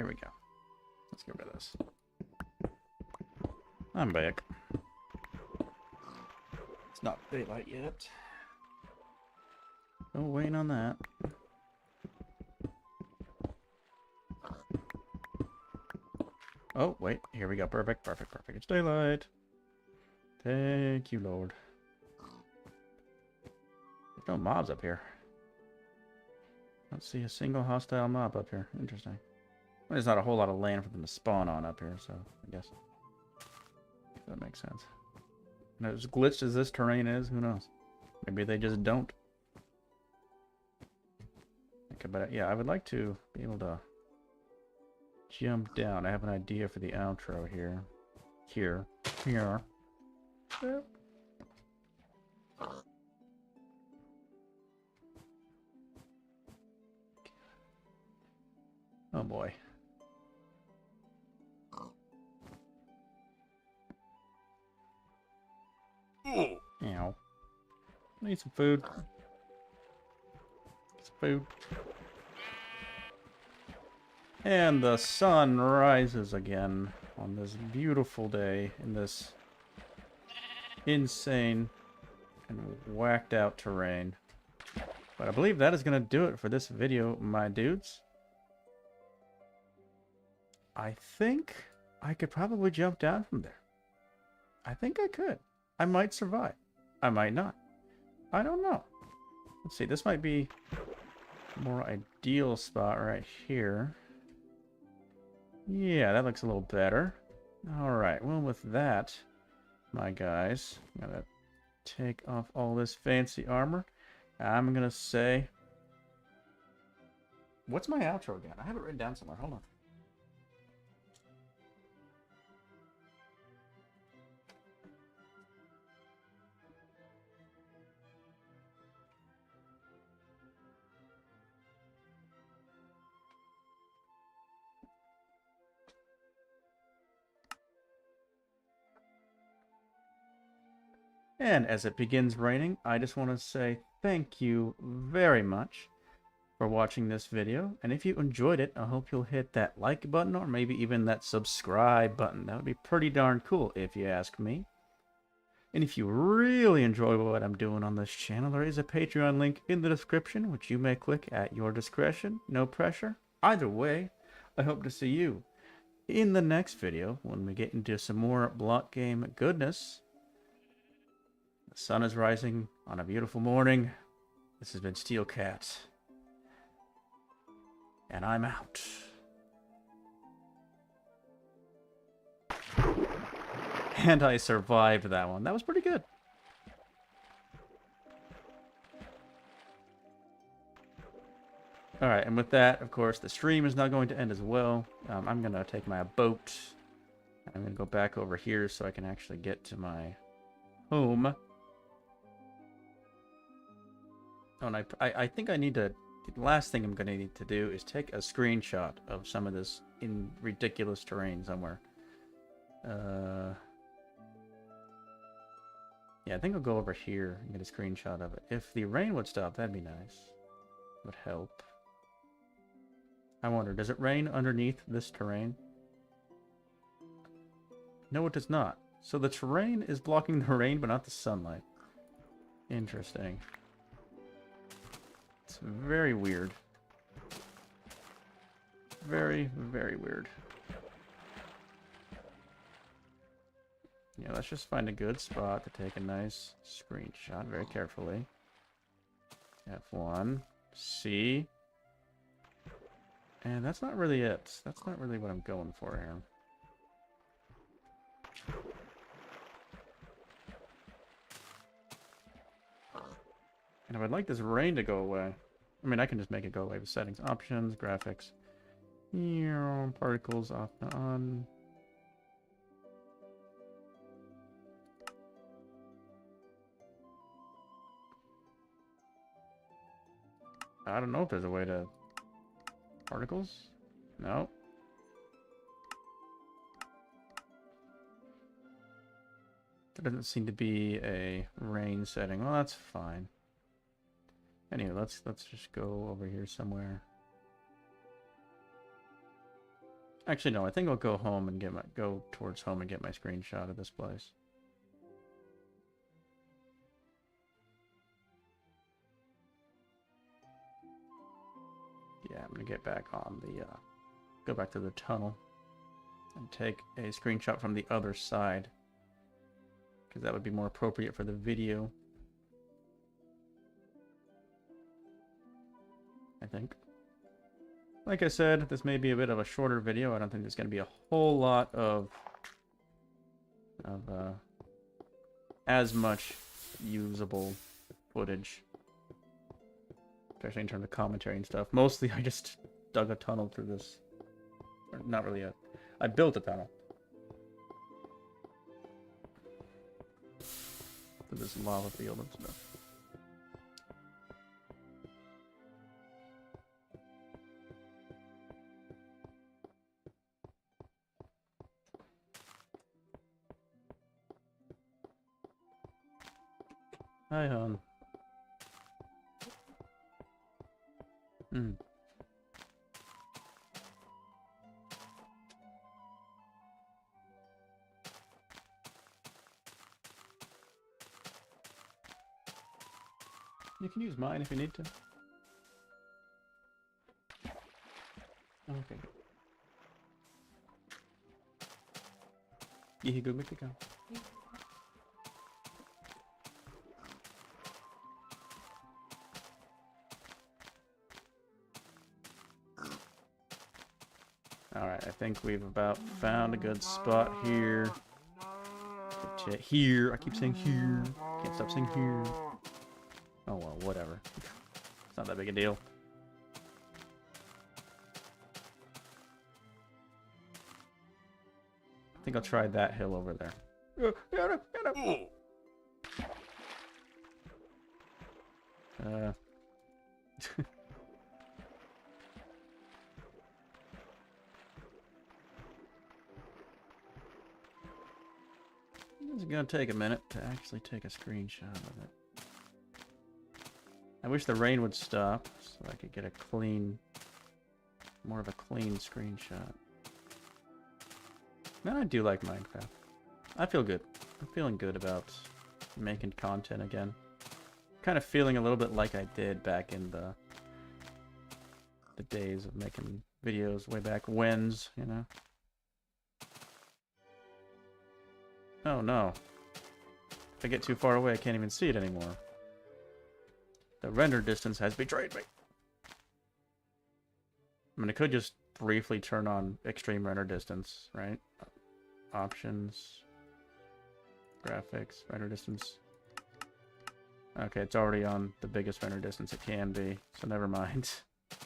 Here we go. Let's get rid of this. I'm back. It's not daylight yet. Oh, waiting on that. Oh, wait. Here we go. Perfect, perfect, perfect. It's daylight. Thank you, Lord. There's no mobs up here. I don't see a single hostile mob up here. Interesting. Well, there's not a whole lot of land for them to spawn on up here, so I guess that makes sense. And as glitched as this terrain is, who knows? Maybe they just don't. Okay, but yeah, I would like to be able to jump down. I have an idea for the outro here. Here. Yep. Oh boy. Ow. Need some food. Some food. And the sun rises again on this beautiful day in this insane and whacked out terrain. But I believe that is going to do it for this video, my dudes. I think I could probably jump down from there. I think I could. I might survive. I might not. I don't know. Let's see. This might be a more ideal spot right here. Yeah, that looks a little better. Alright, well with that, my guys, I'm going to take off all this fancy armor. I'm going to say... What's my outro again? I have it written down somewhere. Hold on. And as it begins raining, I just want to say thank you very much for watching this video. And if you enjoyed it, I hope you'll hit that like button or maybe even that subscribe button. That would be pretty darn cool if you ask me. And if you really enjoy what I'm doing on this channel, there is a Patreon link in the description, which you may click at your discretion. No pressure. Either way, I hope to see you in the next video when we get into some more block game goodness. The sun is rising on a beautiful morning. This has been Steel Cat. And I'm out. And I survived that one. That was pretty good. Alright, and with that, of course, the stream is not going to end as well. I'm going to take my boat. I'm going to go back over here so I can actually get to my home. Oh, and I think I need to... The last thing I'm going to need to do is take a screenshot of some of this in ridiculous terrain somewhere. Yeah, I think I'll go over here and get a screenshot of it. If the rain would stop, that'd be nice. Would help. I wonder, does it rain underneath this terrain? No, it does not. So the terrain is blocking the rain, but not the sunlight. Interesting. It's very weird. Very, very weird. Yeah, let's just find a good spot to take a nice screenshot very carefully. F1, C. And that's not really it. That's not really what I'm going for here. And I would like this rain to go away. I mean, I can just make it go away with settings, options, graphics. Particles off and on. I don't know if there's a way to... Particles? No. There doesn't seem to be a rain setting. Well, that's fine. Anyway, let's just go over here somewhere. Actually, no. I think I'll go home and go towards home and get my screenshot of this place. Yeah, I'm gonna get back on the go back to the tunnel and take a screenshot from the other side, because that would be more appropriate for the video, I think. Like I said, this may be a bit of a shorter video. I don't think there's going to be a whole lot of as much usable footage, especially in terms of commentary and stuff. Mostly I just dug a tunnel through this. Or not really I built a tunnel through this lava field and stuff. Hi, hon. You can use mine if you need to. Okay. Ihigumikika. Alright, I think we've about found a good spot here. Here. I keep saying here. Can't stop saying here. Oh well, whatever. It's not that big a deal. I think I'll try that hill over there. It's gonna take a minute to actually take a screenshot of it. I wish the rain would stop so I could get a clean, more of a clean screenshot. Man, I do like Minecraft. I feel good. I'm feeling good about making content again. Kind of feeling a little bit like I did back in the days of making videos way back when's, you know. Oh no. If I get too far away, I can't even see it anymore. The render distance has betrayed me. I mean, I could just briefly turn on extreme render distance, right? Options, graphics, render distance. Okay, it's already on the biggest render distance it can be, so never mind. I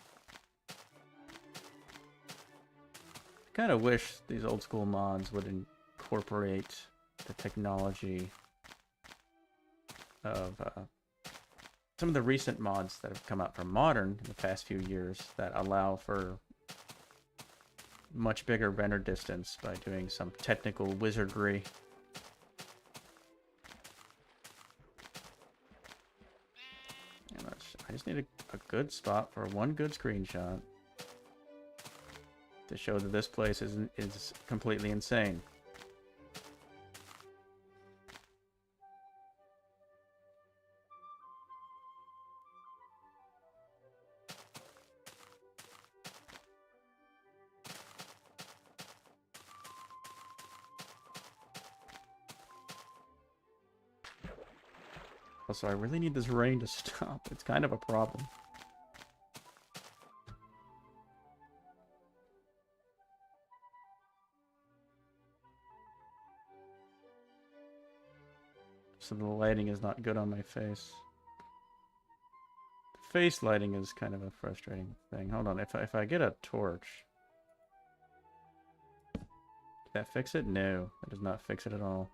kind of wish these old school mods would incorporate the technology of some of the recent mods that have come out for modern in the past few years that allow for much bigger render distance by doing some technical wizardry. And I just need a good spot for one good screenshot to show that this place is completely insane. Also, I really need this rain to stop. It's kind of a problem. So the lighting is not good on my face. The face lighting is kind of a frustrating thing. Hold on, if I get a torch... Did that fix it? No, that does not fix it at all.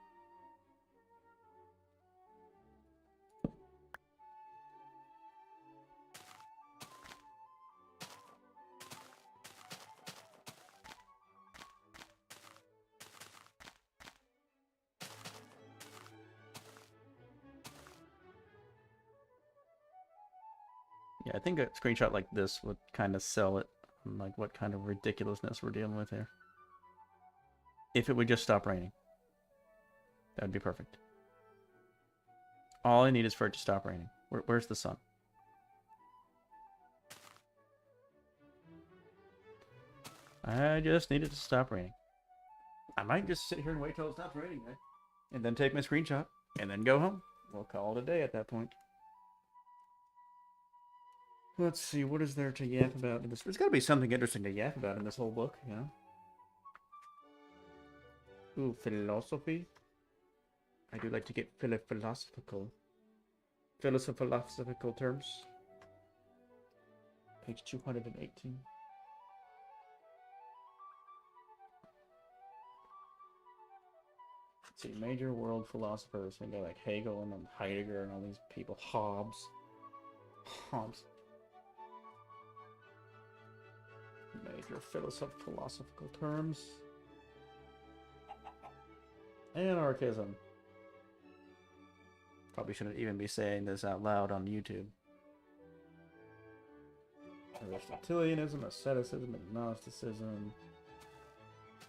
Yeah, I think a screenshot like this would kind of sell it and like what kind of ridiculousness we're dealing with here. If it would just stop raining, that would be perfect. All I need is for it to stop raining. Where's the sun? I just need it to stop raining. I might just sit here and wait till it stops raining, right? And then take my screenshot, and then go home. We'll call it a day at that point. Let's see, what is there to yap about in this? There's got to be something interesting to yap about in this whole book, you know? Ooh, philosophy. I do like to get philosophical terms. Page 218. Let's see, major world philosophers. We got like Hegel and Heidegger and all these people. Hobbes. Major philosophical terms. Anarchism. Probably shouldn't even be saying this out loud on YouTube. Aristotelianism, asceticism, agnosticism,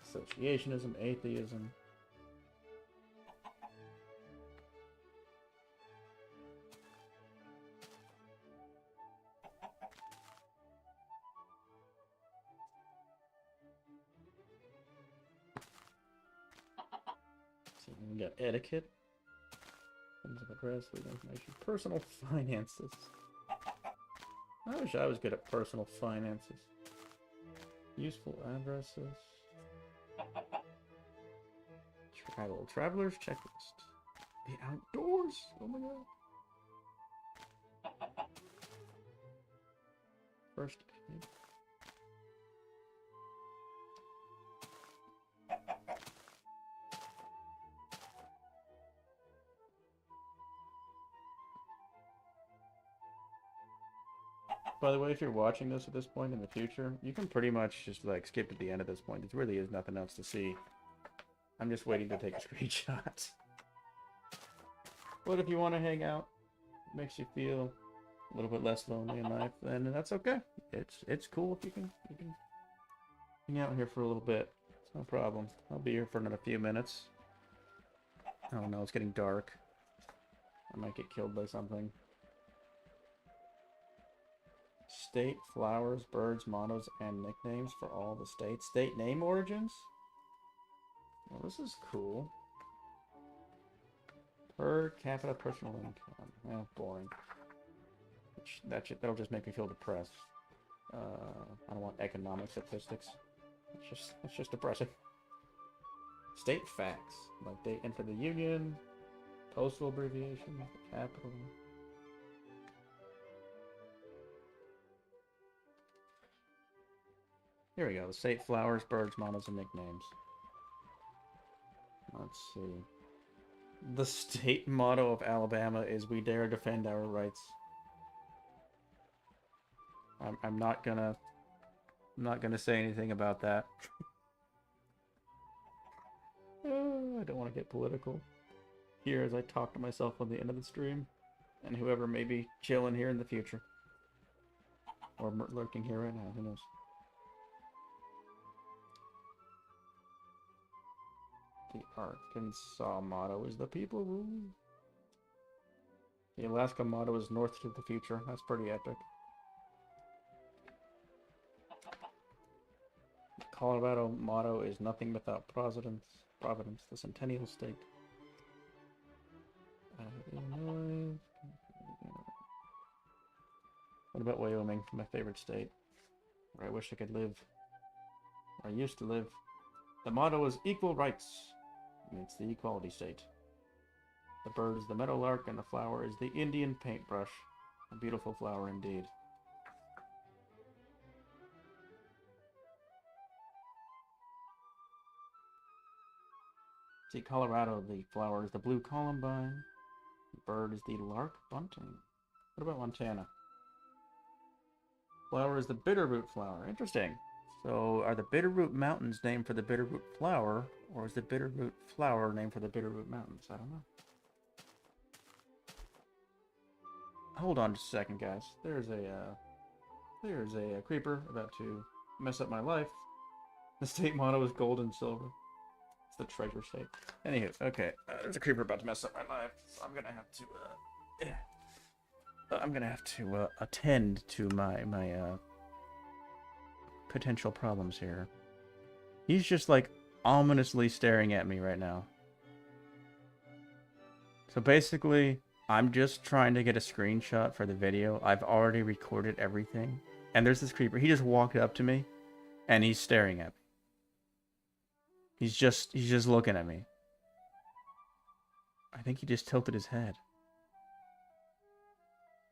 associationism, atheism. So we got etiquette, forms of address, legal information, personal finances. I wish I was good at personal finances. Useful addresses. Traveler's checklist. The outdoors. Oh my god. First aid. By the way, if you're watching this at this point in the future, you can pretty much just like skip to the end of this point. There really is nothing else to see. I'm just waiting to take a screenshot. But if you want to hang out, makes you feel a little bit less lonely in life, then that's okay. It's cool if you can hang out here for a little bit. It's no problem. I'll be here for another few minutes. Oh no, it's getting dark. I might get killed by something. State, flowers, birds, mottos, and nicknames for all the states. State name origins? Well, this is cool. Per capita personal income. Eh, boring. That'll just make me feel depressed. I don't want economic statistics. It's just depressing. State facts. Like date entered the union, postal abbreviation, capital. Here we go. The state flowers, birds, mottos, and nicknames. Let's see. The state motto of Alabama is "We dare defend our rights." I'm not gonna say anything about that. I don't want to get political here as I talk to myself on the end of the stream, and whoever may be chilling here in the future, or lurking here right now. Who knows? The Arkansas motto is "The people rule." The Alaska motto is "North to the future." That's pretty epic. The Colorado motto is "Nothing without Providence." Providence, the Centennial State. Illinois. What about Wyoming? My favorite state, where I wish I could live. Where I used to live. The motto is "Equal Rights." It's the equality state. The bird is the meadowlark, and the flower is the Indian paintbrush. A beautiful flower indeed. See, Colorado, the flower is the blue columbine. The bird is the lark bunting. What about Montana? Flower is the bitterroot flower. Interesting. So, are the Bitterroot Mountains named for the bitterroot flower, or is the bitterroot flower named for the Bitterroot Mountains? I don't know. Hold on just a second, guys. There's a creeper about to mess up my life. The state motto is gold and silver. It's the treasure state. Anywho, okay. There's a creeper about to mess up my life, so I'm gonna have to attend to my potential problems here. He's just like ominously staring at me right now. So basically, I'm just trying to get a screenshot for the video. I've already recorded everything. And there's this creeper. He just walked up to me and he's staring at me. He's just looking at me. I think he just tilted his head.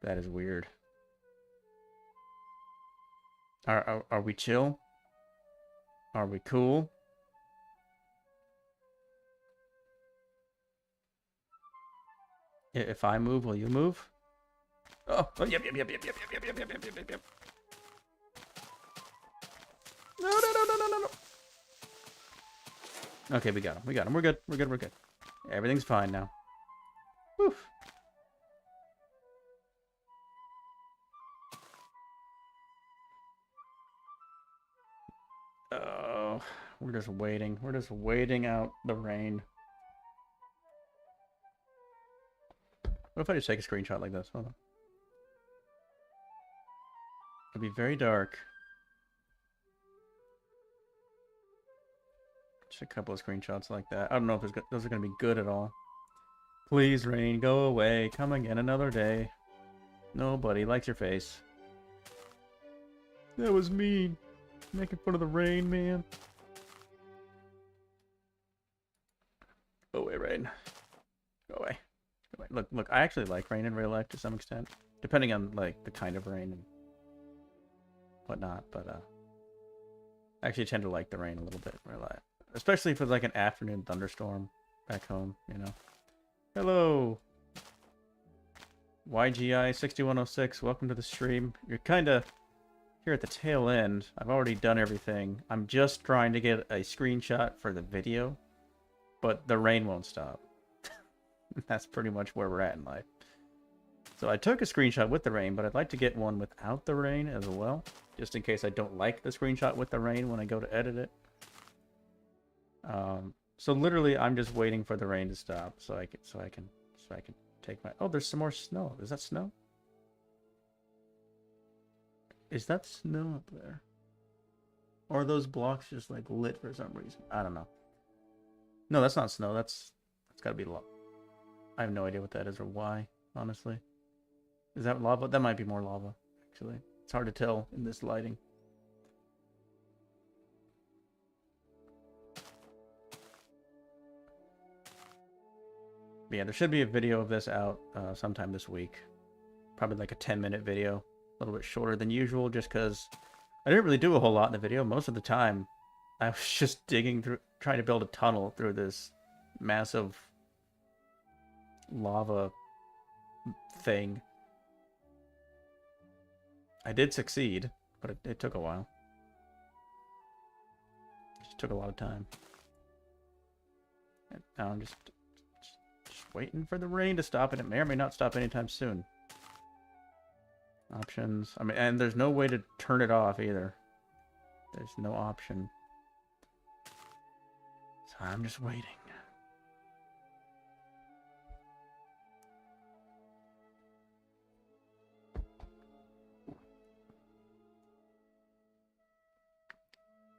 That is weird. Are we chill? Are we cool? If I move, will you move? Oh, yep. No. Okay, we got him. We're good. Everything's fine now. Whew. Oh, we're just waiting. We're just waiting out the rain. What if I just take a screenshot like this? Hold on. It'll be very dark. Just a couple of screenshots like that. I don't know if those are going to be good at all. Please, rain, go away. Come again another day. Nobody likes your face. That was mean. Making fun of the rain, man. Go away, rain. Go away. Look, I actually like rain in real life to some extent. Depending on, like, the kind of rain and whatnot. But, I actually tend to like the rain a little bit in real life. Especially if it's like an afternoon thunderstorm back home, you know. Hello! YGI6106, welcome to the stream. You're kind of here at the tail end. I've already done everything. I'm just trying to get a screenshot for the video. But the rain won't stop. That's pretty much where we're at in life. So I took a screenshot with the rain, but I'd like to get one without the rain as well. Just in case I don't like the screenshot with the rain when I go to edit it. So literally I'm just waiting for the rain to stop so I can take my... Oh, there's some more snow. Is that snow? Is that snow up there? Or are those blocks just like lit for some reason? I don't know. No, that's not snow. That's gotta be lava. I have no idea what that is or why, honestly. Is that lava? That might be more lava, actually. It's hard to tell in this lighting. But yeah, there should be a video of this out sometime this week. Probably like a 10-minute video. A little bit shorter than usual, just because I didn't really do a whole lot in the video. Most of the time, I was just digging through, trying to build a tunnel through this massive lava thing. I did succeed, but it took a while. It just took a lot of time. And now I'm just waiting for the rain to stop, and it may or may not stop anytime soon. Options. I mean, and there's no way to turn it off either. There's no option. So I'm just waiting.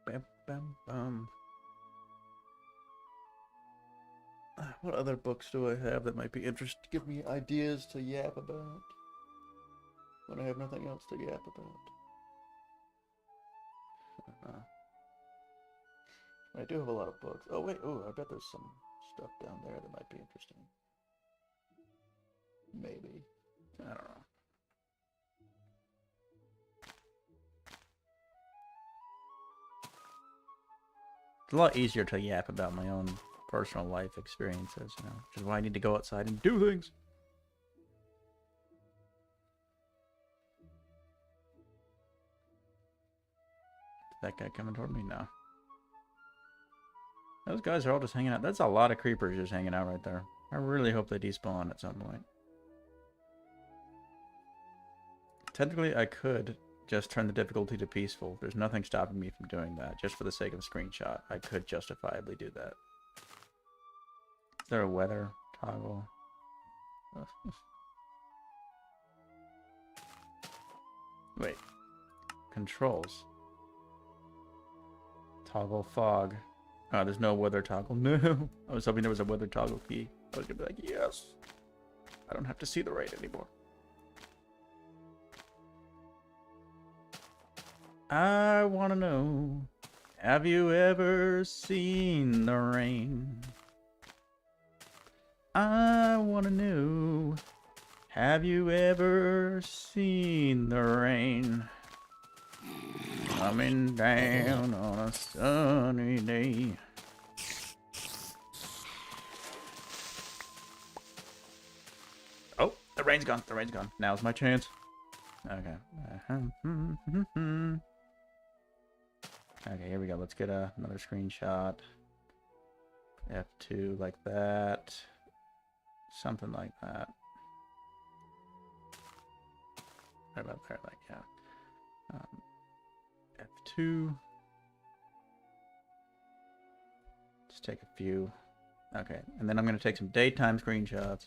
Bam, bam, bam. What other books do I have that might be interesting? Give me ideas to yap about when I have nothing else to yap about. I do have a lot of books. Oh wait, oh, I bet there's some stuff down there that might be interesting. Maybe. I don't know. It's a lot easier to yap about my own personal life experiences, you know, which is why I need to go outside and do things. Is that guy coming toward me? No. Those guys are all just hanging out. That's a lot of creepers just hanging out right there. I really hope they despawn at some point. Technically, I could just turn the difficulty to peaceful. There's nothing stopping me from doing that. Just for the sake of a screenshot, I could justifiably do that. Is there a weather toggle? Wait. Controls. Toggle fog. Oh, there's no weather toggle. No. I was hoping there was a weather toggle key. I was gonna be like, yes. I don't have to see the rain anymore. I wanna know, have you ever seen the rain? I wanna know, have you ever seen the rain? Coming down on a sunny day. Oh, the rain's gone. The rain's gone. Now's my chance. Okay. Okay, here we go. Let's get another screenshot. F2 like that. Something like that. Right about there, like, yeah. F2. Just take a few. Okay, and then I'm going to take some daytime screenshots.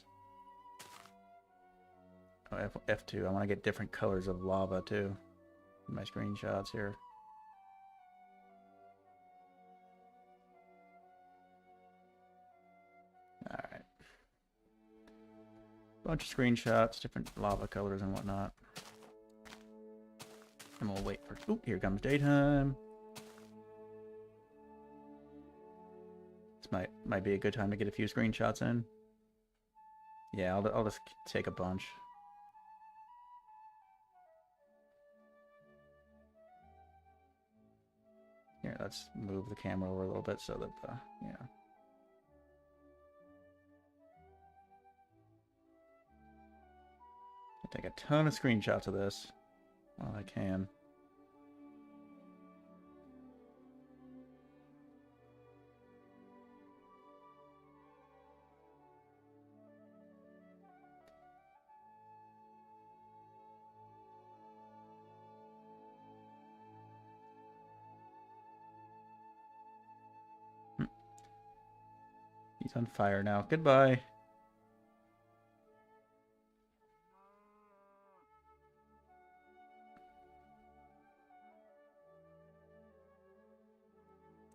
Oh, F2. I want to get different colors of lava, too. In my screenshots here. Alright. Bunch of screenshots, different lava colors and whatnot. And we'll wait for... Oop, here comes daytime. This might be a good time to get a few screenshots in. Yeah, I'll just take a bunch. Here, let's move the camera over a little bit so that yeah. I'll take a ton of screenshots of this while I can. He's on fire now. Goodbye.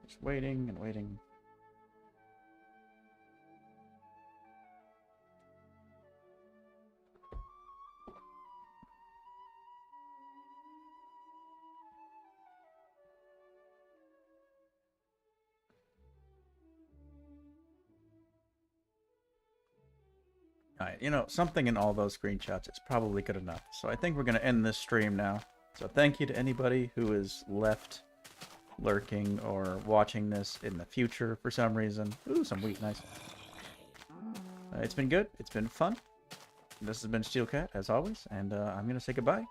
Just waiting and waiting. Alright, you know, something in all those screenshots is probably good enough. So I think we're going to end this stream now. So thank you to anybody who is left lurking or watching this in the future for some reason. Ooh, some wheat, nice. It's been good. It's been fun. This has been Steelcat, as always, and I'm going to say goodbye.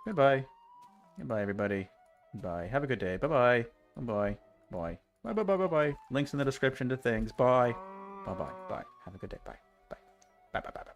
Goodbye. Goodbye, everybody. Bye. Have a good day. Bye-bye. Bye-bye. Bye. Bye-bye-bye-bye-bye. Links in the description to things. Bye. Bye-bye. Bye. Have a good day. Bye. Bye. Bye. Bye. Bye. Bye.